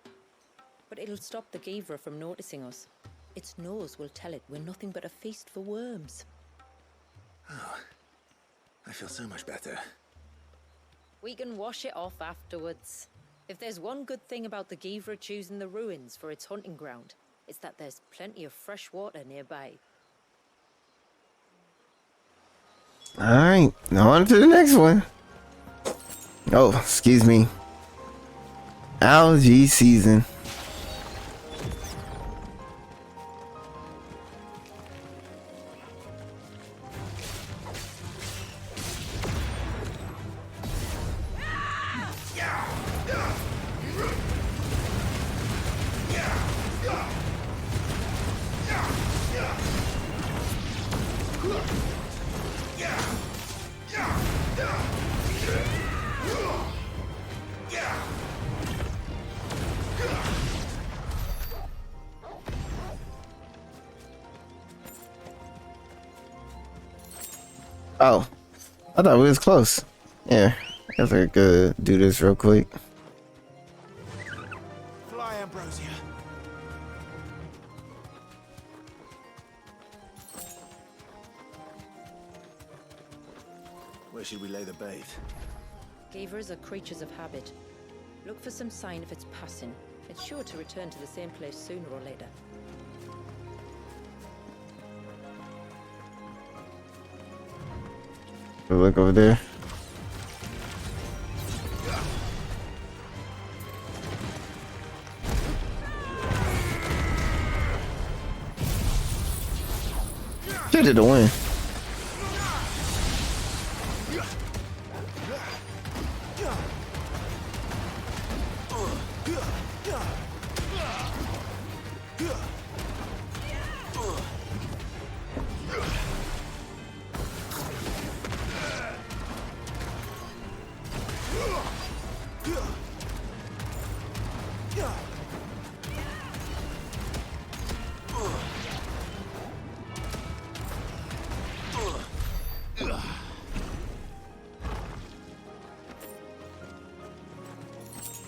But it'll stop the Givra from noticing us. Its nose will tell it we're nothing but a feast for worms. Oh, I feel so much better. We can wash it off afterwards. If there's one good thing about the Givra choosing the ruins for its hunting ground, it's that there's plenty of fresh water nearby. Alright, on to the next one. Oh, excuse me. Algae season. Oh, I thought we was close. Yeah, I guess I could do this real quick. Fly, Ambrosia. Where should we lay the bait? Givras are creatures of habit. Look for some sign of its passing. It's sure to return to the same place sooner or later. Look over there. Shit did the win.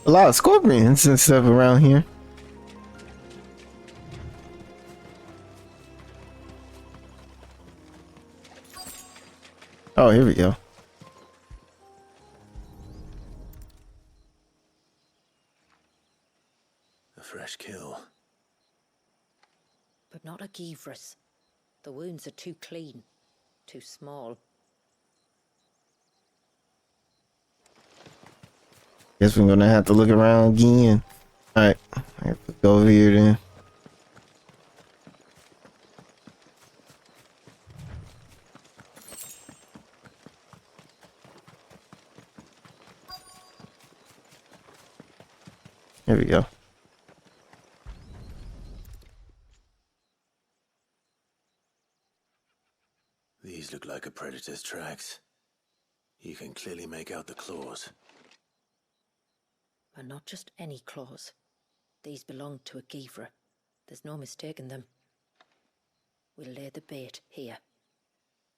A lot of scorpions and stuff around here. Oh, here we go. A fresh kill. But not a Givris. The wounds are too clean, too small. Guess we're gonna have to look around again. Alright, I have to go over here then. Here we go. These look like a predator's tracks. You can clearly make out the claws. And not just any claws. These belong to a Givra. There's no mistaking them. We'll lay the bait here.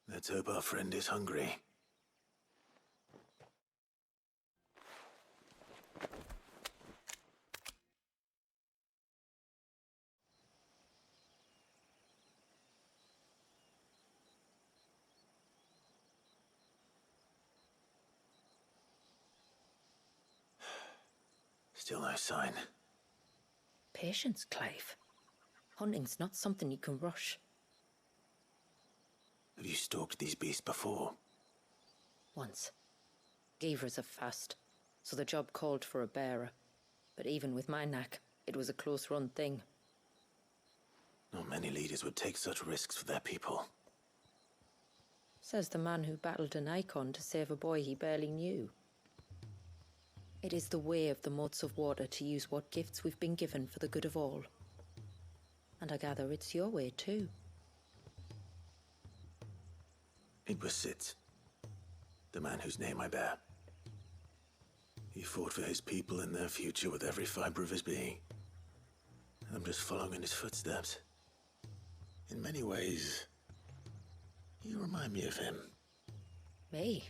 Let's hope our friend is hungry. Still no sign. Patience, Clive. Hunting's not something you can rush. Have you stalked these beasts before? Once. Givras are fast, so the job called for a bearer. But even with my knack, it was a close-run thing. Not many leaders would take such risks for their people. Says the man who battled an Eikon to save a boy he barely knew. It is the way of the moats of water to use what gifts we've been given for the good of all. And I gather it's your way too. It was Sid, the man whose name I bear. He fought for his people and their future with every fiber of his being. And I'm just following in his footsteps. In many ways, you remind me of him. Me?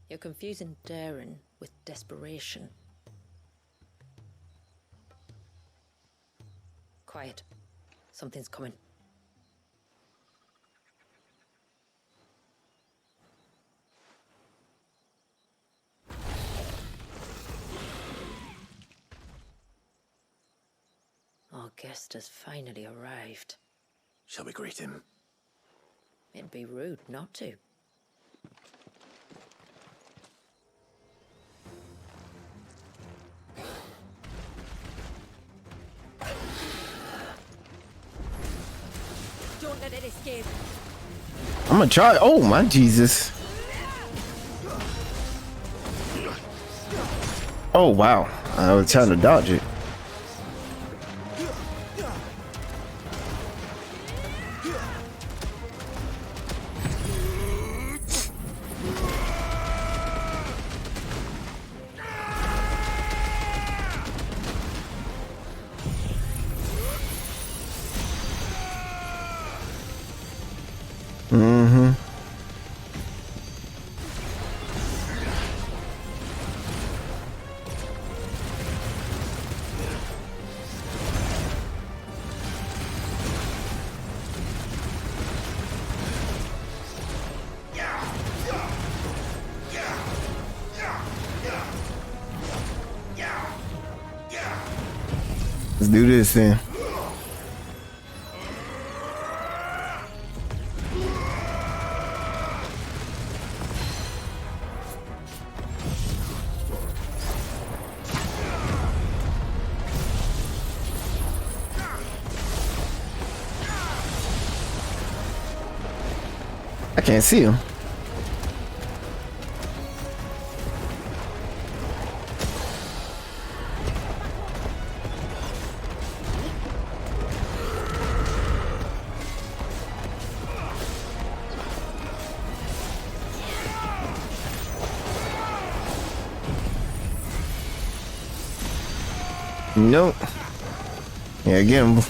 You're confusing daring with desperation. Quiet. Something's coming. Our guest has finally arrived. Shall we greet him? It'd be rude not to. Don't let it escape. I'm gonna try. Oh my Jesus. Oh wow. I was trying to dodge it. Let's do this then. I can't see him. Nope. Yeah, again.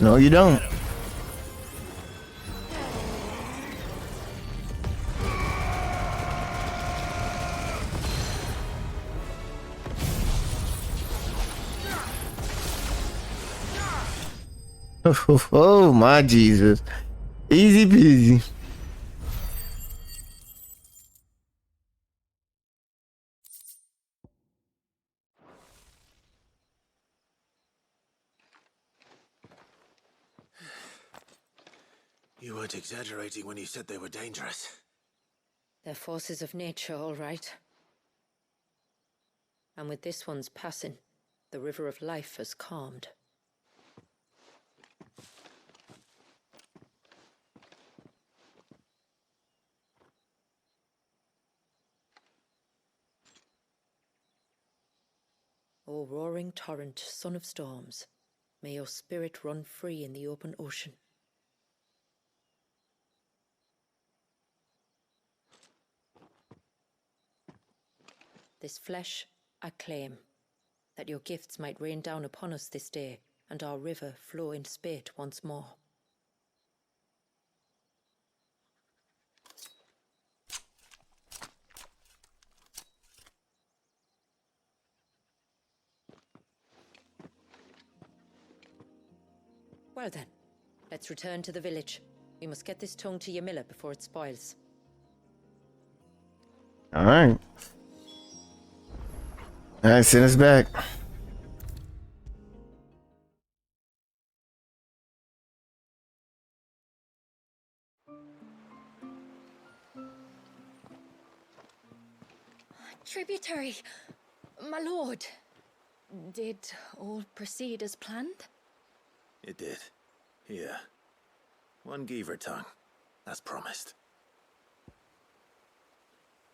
No, you don't. Oh my Jesus. Easy peasy. You weren't exaggerating when you said they were dangerous. They're forces of nature, all right. And with this one's passing, the river of life has calmed. O roaring torrent, son of storms, may your spirit run free in the open ocean. This flesh I claim, that your gifts might rain down upon us this day, and our river flow in spate once more. Well then, let's return to the village. We must get this tongue to Yamila before it spoils. Alright. Alright, send us back. Tributary, my lord. Did all proceed as planned? It did. Here. One Geaver tongue. As promised.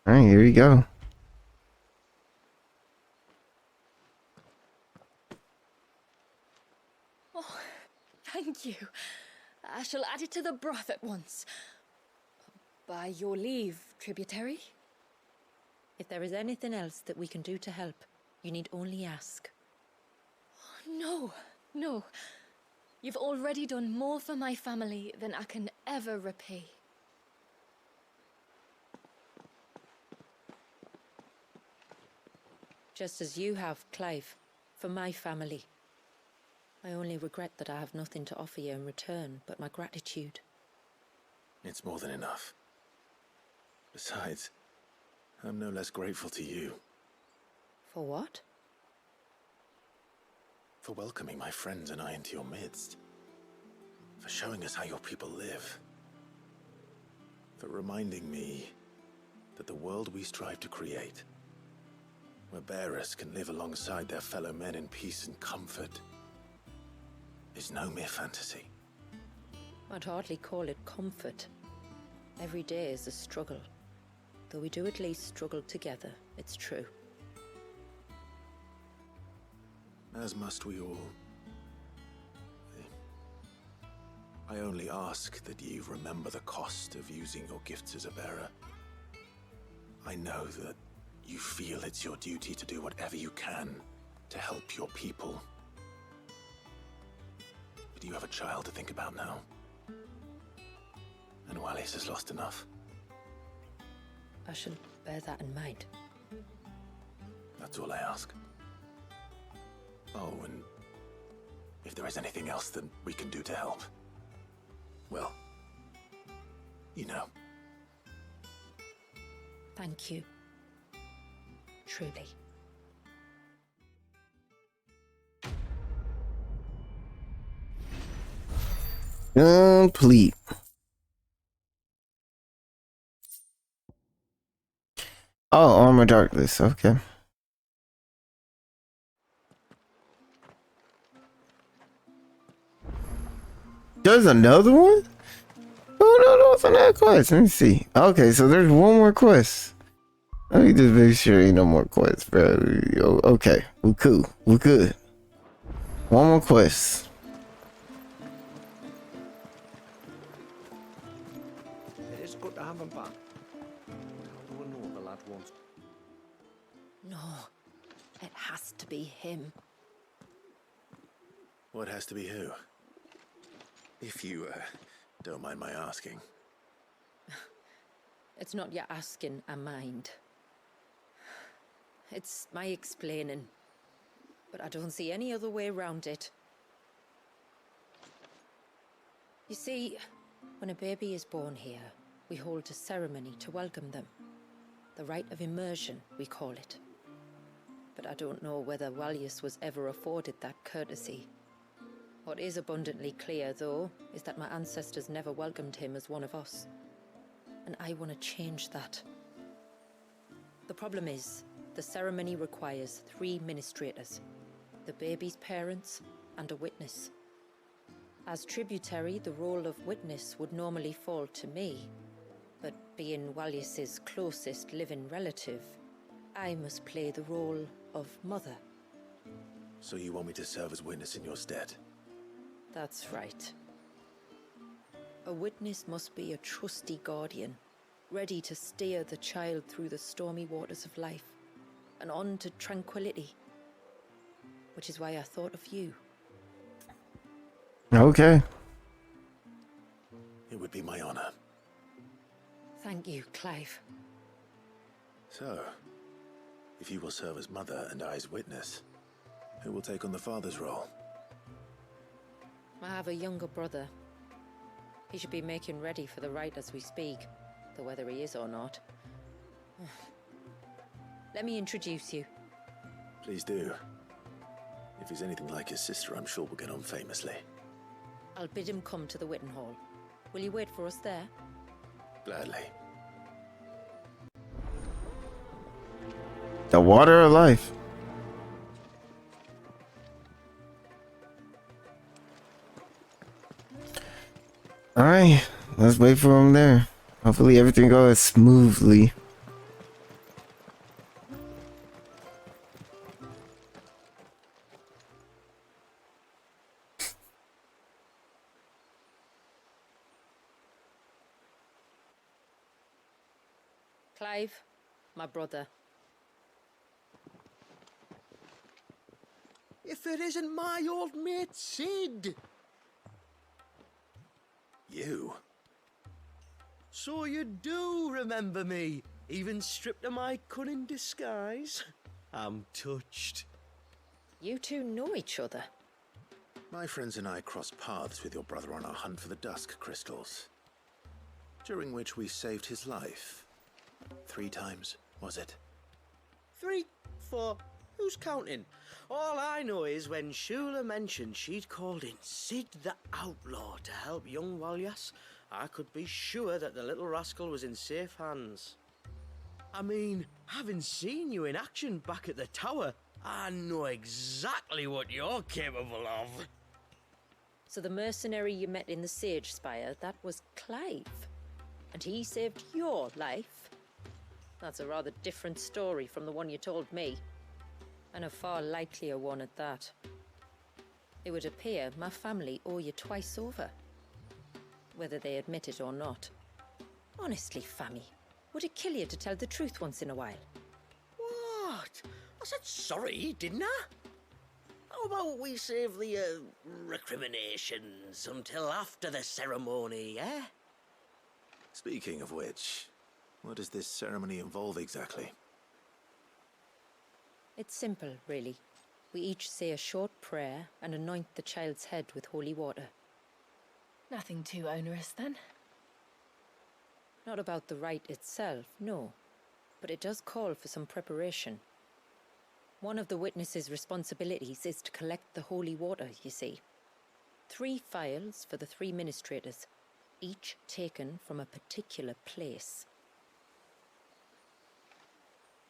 Alright, here we go. Oh, thank you. I shall add it to the broth at once. By your leave, tributary. If there is anything else that we can do to help, you need only ask. No, no. You've already done more for my family than I can ever repay. Just as you have, Clive, for my family. I only regret that I have nothing to offer you in return but my gratitude. It's more than enough. Besides, I'm no less grateful to you. For what? For welcoming my friends and I into your midst. For showing us how your people live. For reminding me that the world we strive to create, where bearers can live alongside their fellow men in peace and comfort, is no mere fantasy. I'd hardly call it comfort. Every day is a struggle. Though we do at least struggle together, it's true. As must we all. I only ask that you remember the cost of using your gifts as a bearer. I know that you feel it's your duty to do whatever you can to help your people. But you have a child to think about now. And Wallis has lost enough. I shall bear that in mind. That's all I ask. Oh, and if there is anything else that we can do to help, well, you know. Thank you. Truly. Complete. Oh, Armor Darkness, okay. There's another one? Oh no, no, it's another quest. Let me see. Okay, so there's one more quest. Let me just make sure ain't no more quests, bro. Okay, we cool. We good. One more quest. It is good to have him back. How do I know the lad wants? No, it has to to be him. What has to be who? If you, don't mind my asking. It's not your asking, I mind. It's my explaining. But I don't see any other way around it. You see, when a baby is born here, we hold a ceremony to welcome them. The rite of immersion, we call it. But I don't know whether Walius was ever afforded that courtesy. What is abundantly clear, though, is that my ancestors never welcomed him as one of us. And I want to change that. The problem is, the ceremony requires 3 ministrators, the baby's parents and a witness. As tributary, the role of witness would normally fall to me, but being Walius's closest living relative, I must play the role of mother. So you want me to serve as witness in your stead? That's right. A witness must be a trusty guardian, ready to steer the child through the stormy waters of life and on to tranquility. Which is why I thought of you. Okay. It would be my honor. Thank you, Clive. So, if you will serve as mother and I as witness, who will take on the father's role? I have a younger brother. He should be making ready for the rite as we speak, though whether he is or not. Let me introduce you. Please do. If he's anything like his sister, I'm sure we'll get on famously. I'll bid him come to the Witten Hall. Will you wait for us there? Gladly. The water of life. Alright, let's wait for him there. Hopefully everything goes smoothly. Clive, my brother. If it isn't my old mate Sid! You? So you do remember me, even stripped of my cunning disguise? I'm touched. You two know each other. My friends and I crossed paths with your brother on our hunt for the dusk crystals, during which we saved his life. 3 times, was it? 3, 4, who's counting? All I know is when Shula mentioned she'd called in Sid the Outlaw to help young Walyas, I could be sure that the little rascal was in safe hands. I mean, having seen you in action back at the tower, I know exactly what you're capable of. So the mercenary you met in the Sage Spire, that was Clive. And he saved your life? That's a rather different story from the one you told me. And a far likelier one at that. It would appear my family owe you twice over. Whether they admit it or not. Honestly, Fammy, would it kill you to tell the truth once in a while? What? I said sorry, didn't I? How about we save the, recriminations until after the ceremony, eh? Speaking of which, what does this ceremony involve exactly? It's simple, really. We each say a short prayer and anoint the child's head with holy water. Nothing too onerous, then? Not about the rite itself, no. But it does call for some preparation. One of the witness's responsibilities is to collect the holy water, you see. 3 phials for the 3 ministrators, each taken from a particular place.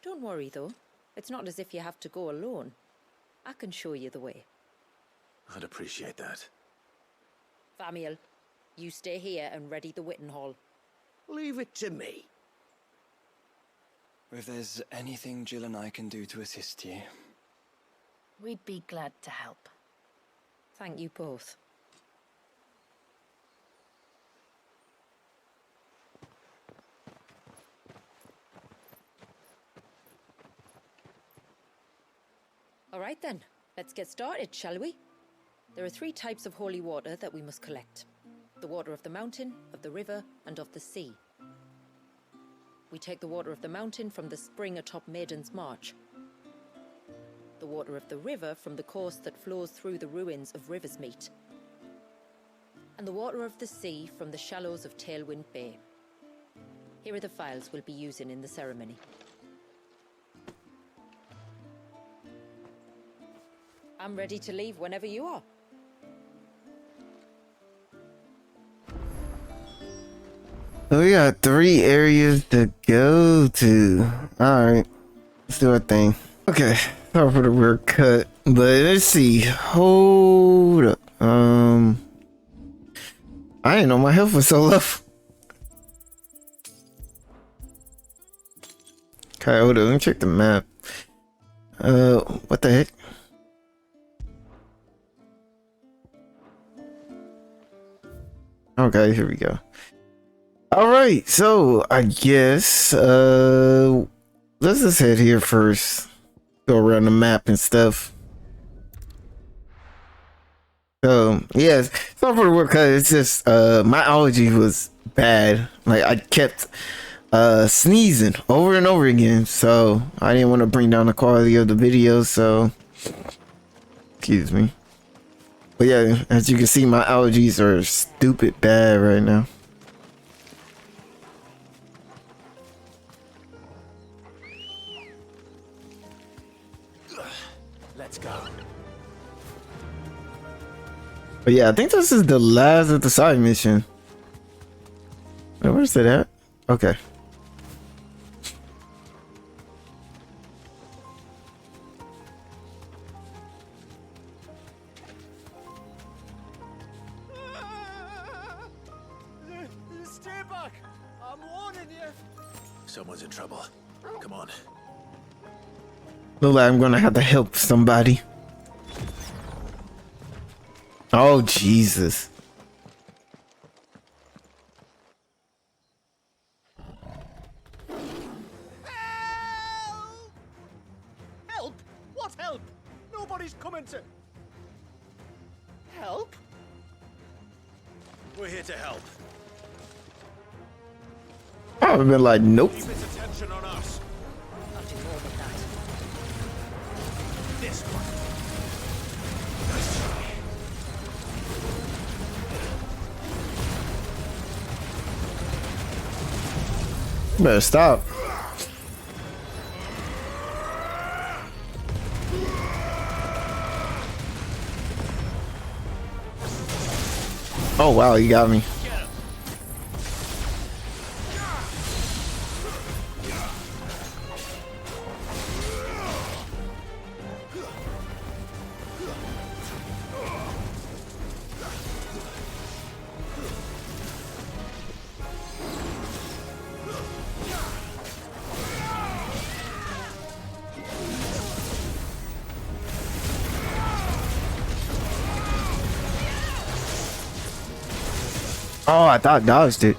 Don't worry, though. It's not as if you have to go alone. I can show you the way. I'd appreciate that. Famiel, you stay here and ready the Witten Hall. Leave it to me. If there's anything Jill and I can do to assist you. We'd be glad to help. Thank you both. All right then, let's get started, shall we? There are 3 types of holy water that we must collect. The water of the mountain, of the river, and of the sea. We take the water of the mountain from the spring atop Maiden's March. The water of the river from the course that flows through the ruins of Riversmeet. And the water of the sea from the shallows of Tailwind Bay. Here are the files we'll be using in the ceremony. I'm ready to leave whenever you are. So we got 3 areas to go to. Alright, let's do our thing. Okay, sorry for the weird cut, but let's see. Hold up. I didn't know my health was so low. Okay, hold on, let me check the map. What the heck? Okay, here we go. Alright, so I guess let's just head here first. Go around the map and stuff. So yes, sorry for the work, cause it's just my allergy was bad. Like I kept sneezing over and over again, so I didn't want to bring down the quality of the video, so excuse me. But yeah, as you can see, my allergies are stupid bad right now. Let's go. But yeah, I think this is the last of the side mission. Wait, where's it at? Okay. Stay back! I'm warning you! Someone's in trouble. Come on. Look like I'm gonna have to help somebody. Oh, Jesus. Help? What help? Nobody's coming to... Help? We're here to help. I would have been like, nope. Keep its attention on us. I'll do more than that. This one. Better stop. Oh wow, you got me. Oh, I thought dodged it.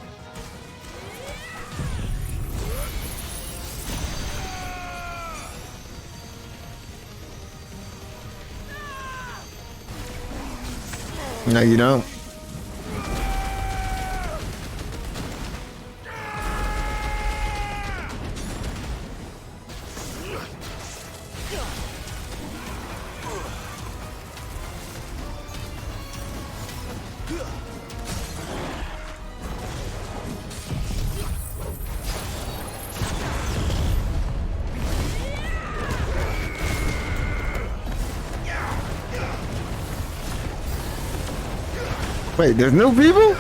No, you don't. Wait, there's no people?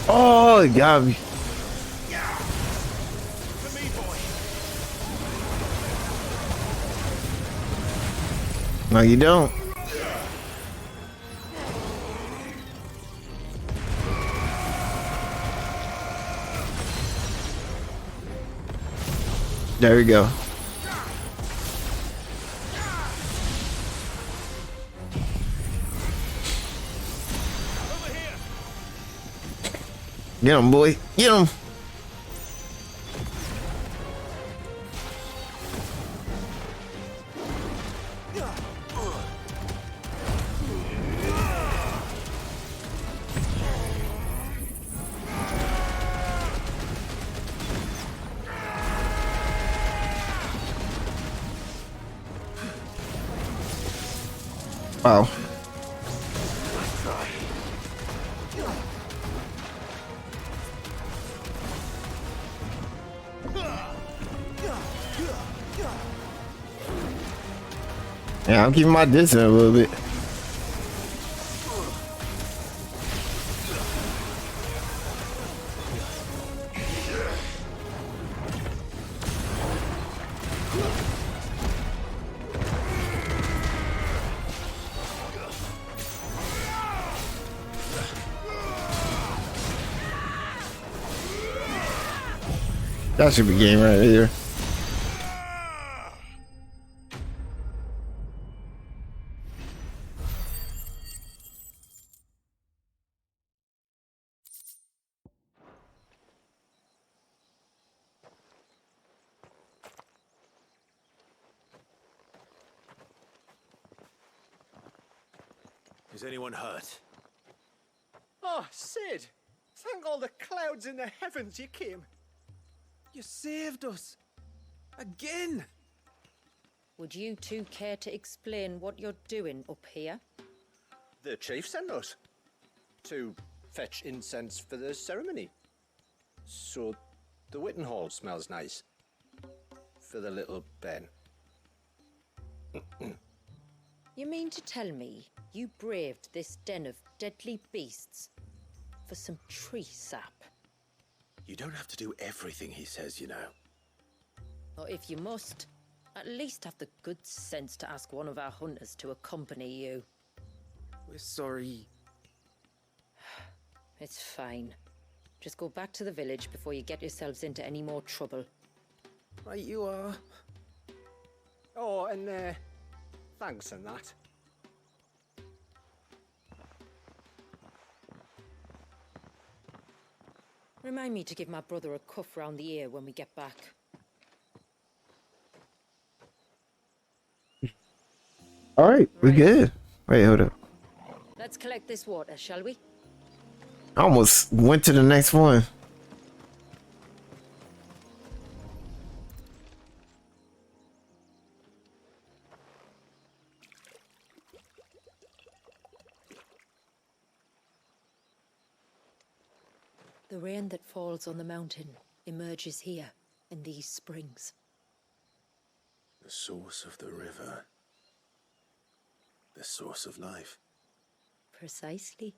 Oh, it got me. No, you don't. There we go. Get him, boy. Get him. Wow. Yeah, I'm keeping my distance a little bit. That should be game right here. Is anyone hurt? Oh, Sid! Thank all the clouds in the heavens you came. You saved us. Again! Would you two care to explain what you're doing up here? The chief sent us to fetch incense for the ceremony. So the Witten Hall smells nice for the little Ben. You mean to tell me you braved this den of deadly beasts for some tree sap? You don't have to do everything he says, you know. Or if you must, at least have the good sense to ask one of our hunters to accompany you. We're sorry. It's fine. Just go back to the village before you get yourselves into any more trouble. Right you are. Oh, and thanks and that. Remind me to give my brother a cuff round the ear when we get back. All right, we good. Wait, hold up. Let's collect this water, shall we? I almost went to the next one. The rain that falls on the mountain emerges here in these springs. The source of the river. The source of life. Precisely.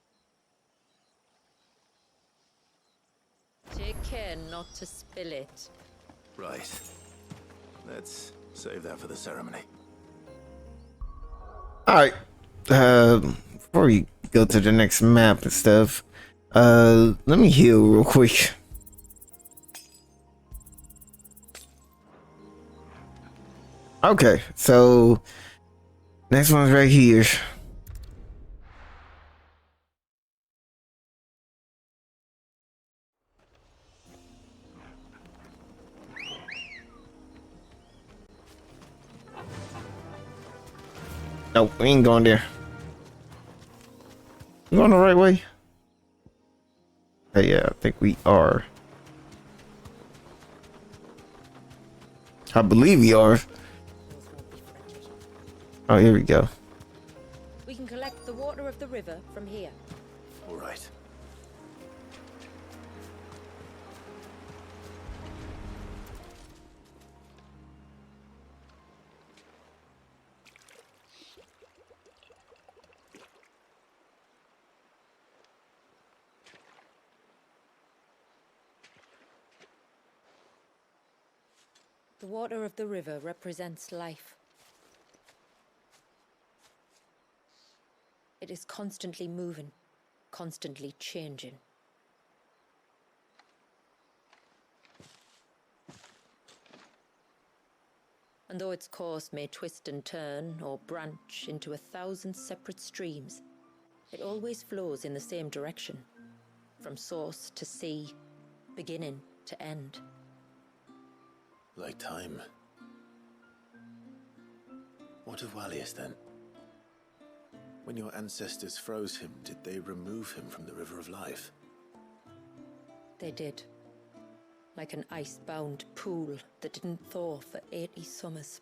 Take care not to spill it. Right. Let's save that for the ceremony. All right. Before we go to the next map and stuff, let me heal real quick. Okay, so next one's right here. Nope, we ain't going there. You going the right way? Hey, yeah, I think we are. I believe we are. Oh, here we go. We can collect the water of the river from here. All right. The water of the river represents life. It is constantly moving, constantly changing. And though its course may twist and turn or branch into 1,000 separate streams, it always flows in the same direction, from source to sea, beginning to end. Like time. What of Walius then? When your ancestors froze him, did they remove him from the River of Life? They did. Like an ice-bound pool that didn't thaw for 80 summers.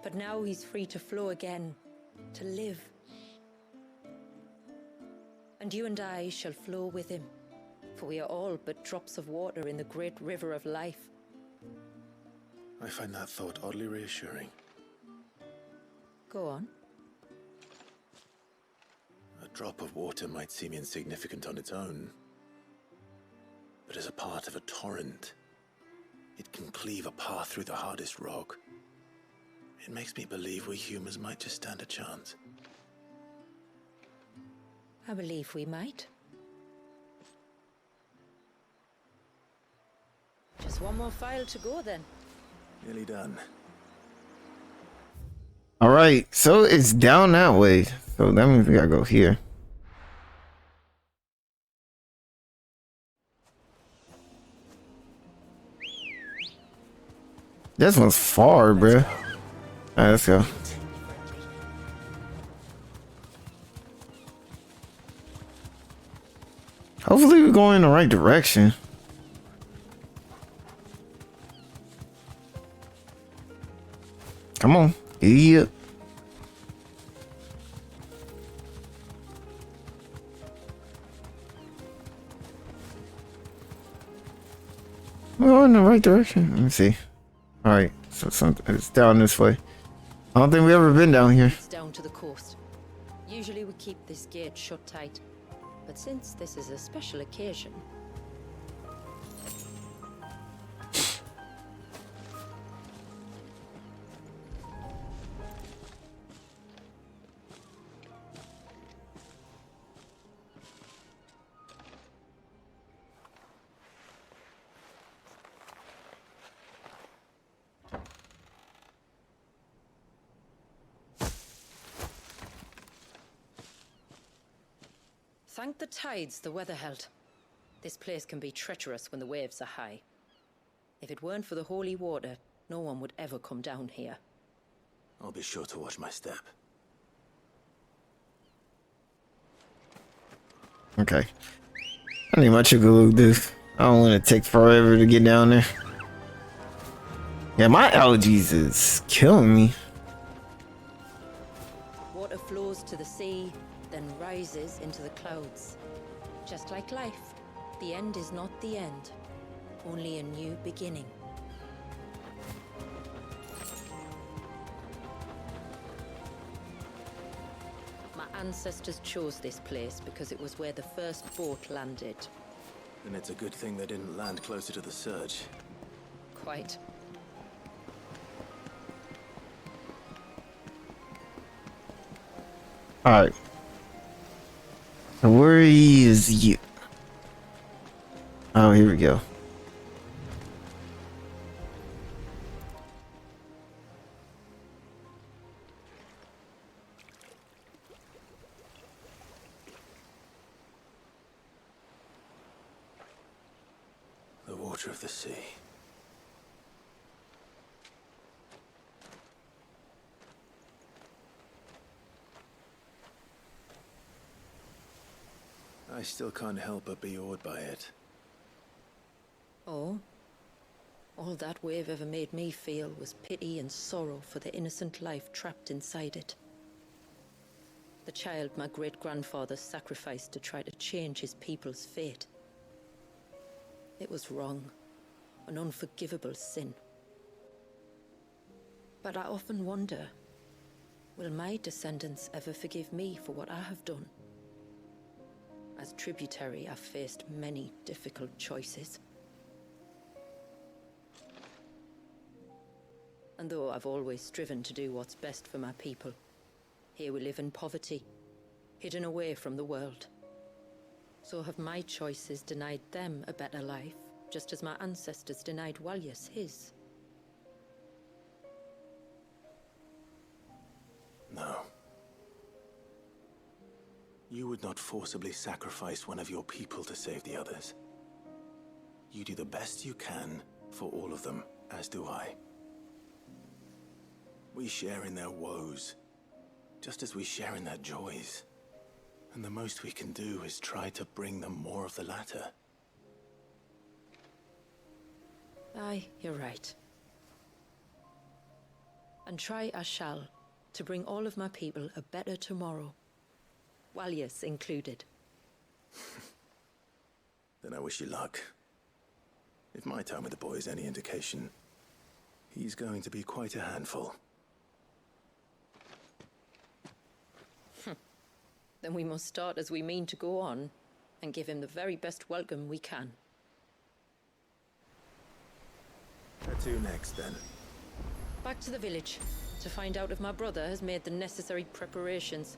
But now he's free to flow again, to live. And you and I shall flow with him, for we are all but drops of water in the great river of life. I find that thought oddly reassuring. Go on. A drop of water might seem insignificant on its own, but as a part of a torrent, it can cleave a path through the hardest rock. It makes me believe we humans might just stand a chance. I believe we might. Just one more file to go then. Nearly done. All right, so it's down that way. So that means we gotta go here. This one's far, bruh. Alright, let's go. Hopefully we're going in the right direction. Come on. Yeah. We're going in the right direction. Let me see. Alright, so it's down this way. I don't think we've ever been down here. It's down to the coast. Usually we keep this gate shut tight, but since this is a special occasion... Thank the tides the weather held. This place can be treacherous when the waves are high. If it weren't for the holy water, no one would ever come down here. I'll be sure to watch my step. Okay. I need my Chocobos, dude. I don't want to take forever to get down there. Yeah, my allergies is killing me. Water flows to the sea, then rises into the clouds. Just like life, the end is not the end, only a new beginning. My ancestors chose this place because it was where the first boat landed. Then it's a good thing they didn't land closer to the surge. Quite. Alright. Where is you? Oh, here we go. The water of the sea. I still can't help but be awed by it. Oh? All that wave ever made me feel was pity and sorrow for the innocent life trapped inside it. The child my great-grandfather sacrificed to try to change his people's fate. It was wrong, an unforgivable sin. But I often wonder, will my descendants ever forgive me for what I have done? As tributary, I've faced many difficult choices. And though I've always striven to do what's best for my people, here we live in poverty, hidden away from the world. So have my choices denied them a better life, just as my ancestors denied Walius his? No. You would not forcibly sacrifice one of your people to save the others. You do the best you can for all of them, as do I. We share in their woes, just as we share in their joys. And the most we can do is try to bring them more of the latter. Aye, you're right. And try I shall, to bring all of my people a better tomorrow. Walius included. Then I wish you luck. If my time with the boy is any indication, he's going to be quite a handful. Then we must start as we mean to go on, and give him the very best welcome we can. Where to next, then? Back to the village, to find out if my brother has made the necessary preparations.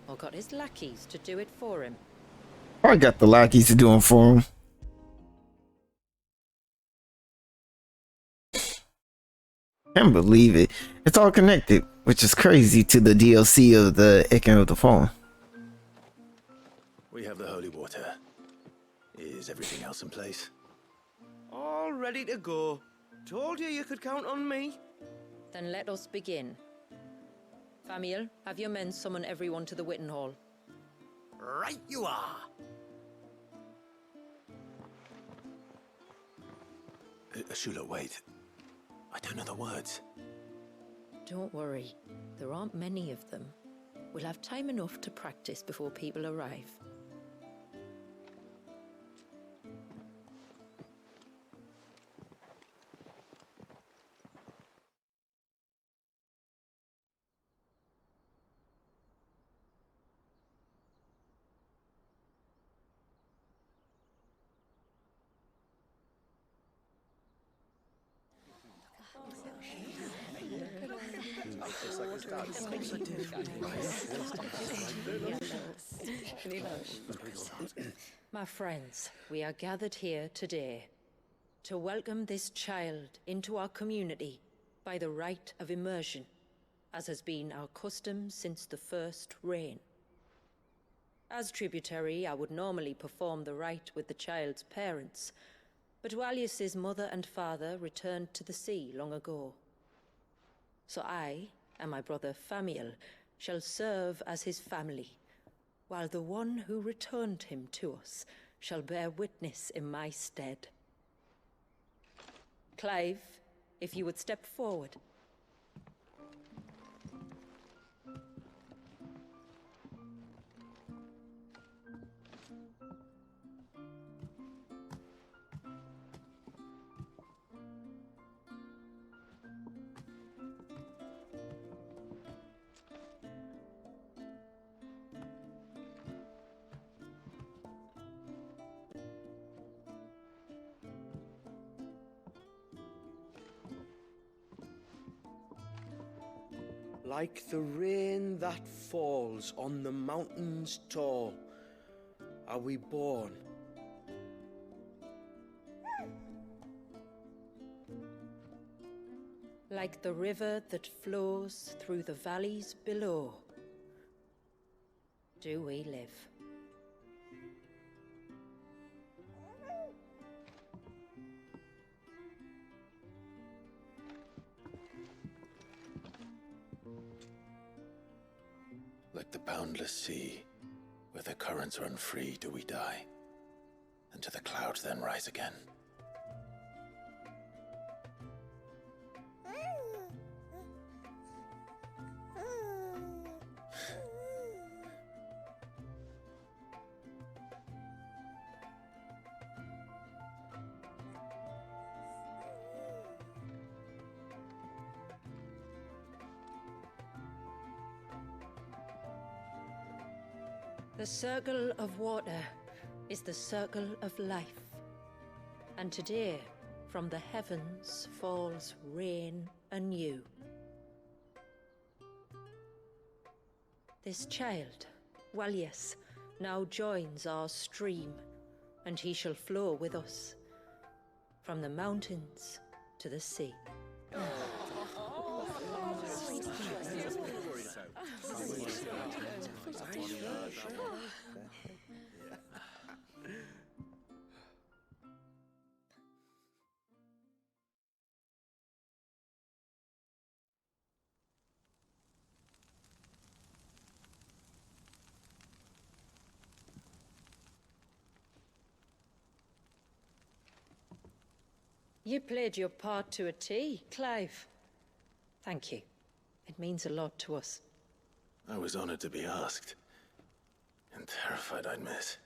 Or got his lackeys to do it for him. I got the lackeys to do them for him. Can't believe it. It's all connected, which is crazy to the DLC of the Eikon of the Fallen. We have the holy water. Is everything else in place? All ready to go. Told you could count on me. Then let us begin. Famiel, have your men summon everyone to the Witten Hall. Right you are. Shula, wait. I don't know the words. Don't worry. There aren't many of them. We'll have time enough to practice before people arrive. My friends, we are gathered here today to welcome this child into our community by the rite of immersion, as has been our custom since the first reign. As tributary, I would normally perform the rite with the child's parents, but Walius's mother and father returned to the sea long ago. So I and my brother Famiel shall serve as his family, while the one who returned him to us shall bear witness in my stead. Clive, if you would step forward. Like the rain that falls on the mountains tall, are we born. Like the river that flows through the valleys below, do we live. Like the boundless sea, where the currents run free, do we die, and to the clouds then rise again. The circle of water is the circle of life. And today, from the heavens falls rain anew. This child, Walius, now joins our stream, and he shall flow with us, from the mountains to the sea. You played your part to a T, Clive. Thank you. It means a lot to us. I was honored to be asked. And terrified I'd miss.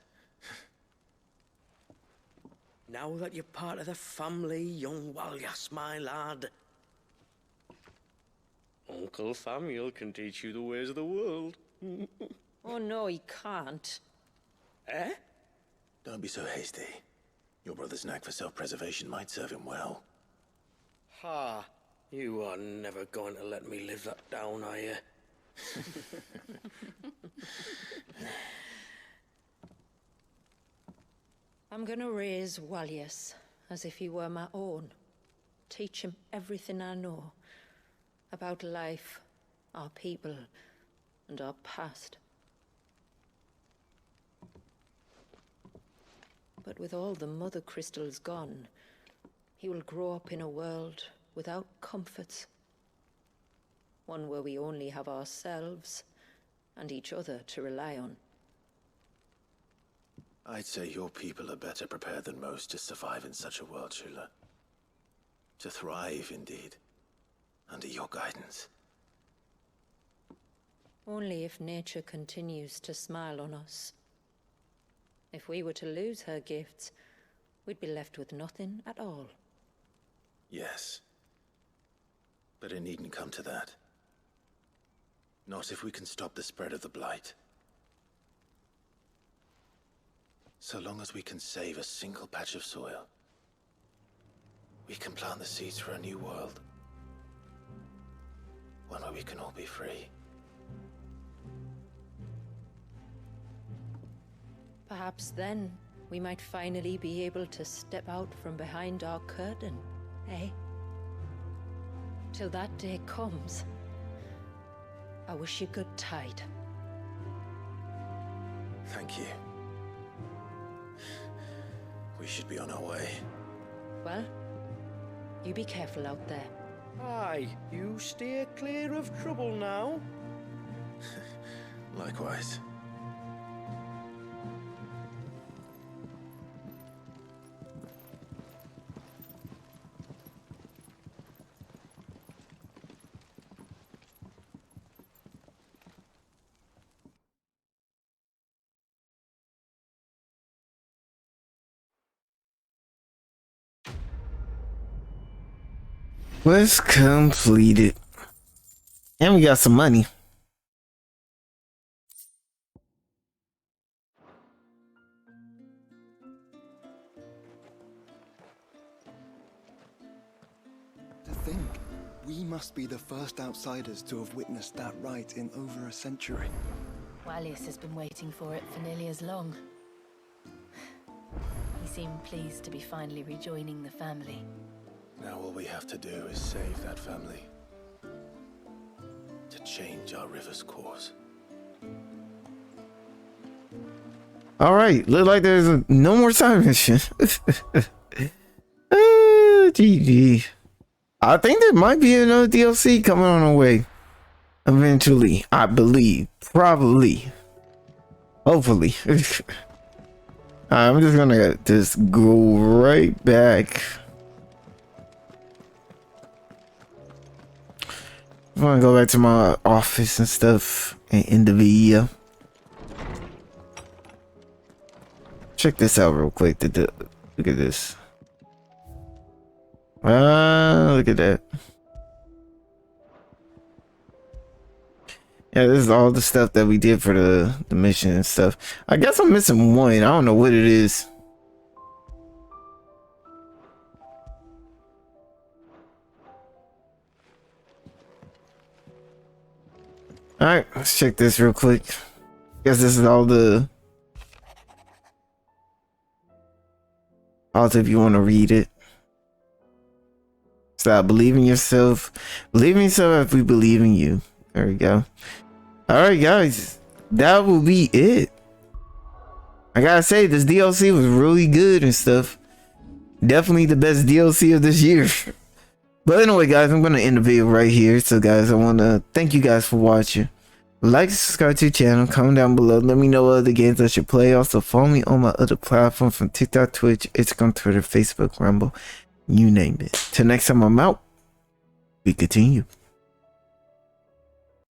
Now that you're part of the family, young Walyas, my lad. Uncle Samuel can teach you the ways of the world. Oh no, he can't. Eh? Don't be so hasty. Your brother's knack for self-preservation might serve him well. Ha! You are never going to let me live that down, are you? I'm gonna raise Walyas as if he were my own. Teach him everything I know about life, our people, and our past. But with all the mother crystals gone, he will grow up in a world without comforts. One where we only have ourselves and each other to rely on. I'd say your people are better prepared than most to survive in such a world, Shula. To thrive, indeed, under your guidance. Only if nature continues to smile on us. If we were to lose her gifts, we'd be left with nothing at all. Yes. But it needn't come to that. Not if we can stop the spread of the Blight. So long as we can save a single patch of soil, we can plant the seeds for a new world. One where we can all be free. Perhaps then we might finally be able to step out from behind our curtain, eh? Till that day comes, I wish you good tide. Thank you. We should be on our way. Well, you be careful out there. Aye, you steer clear of trouble now. Likewise. Quest completed. And we got some money. To think, we must be the first outsiders to have witnessed that rite in over a century. Walyas has been waiting for it for nearly as long. He seemed pleased to be finally rejoining the family. Now all we have to do is save that family. To change our river's course. Alright, look like there's no more side mission. GG. I think there might be another DLC coming on the way. Eventually, I believe. Probably. Hopefully. I'm just gonna go right back. I'm gonna go back to my office and stuff and end the video. Check this out real quick. Look at this. Look at that. Yeah, this is all the stuff that we did for the mission and stuff. I guess I'm missing one. I don't know what it is. Alright, let's check this real quick. Guess this is all if you want to read it. Stop believing yourself. Believe in yourself if we believe in you. There we go. Alright guys. that will be it. I gotta say, this DLC was really good and stuff. Definitely the best DLC of this year. But anyway, guys, I'm gonna end the video right here. So guys, I want to thank you guys for watching. Like, subscribe to the channel, comment down below, let me know what other games I should play. Also follow me on my other platforms from TikTok, Twitch, Instagram, Twitter, Facebook, Rumble, you name it. Till next time I'm out, we continue.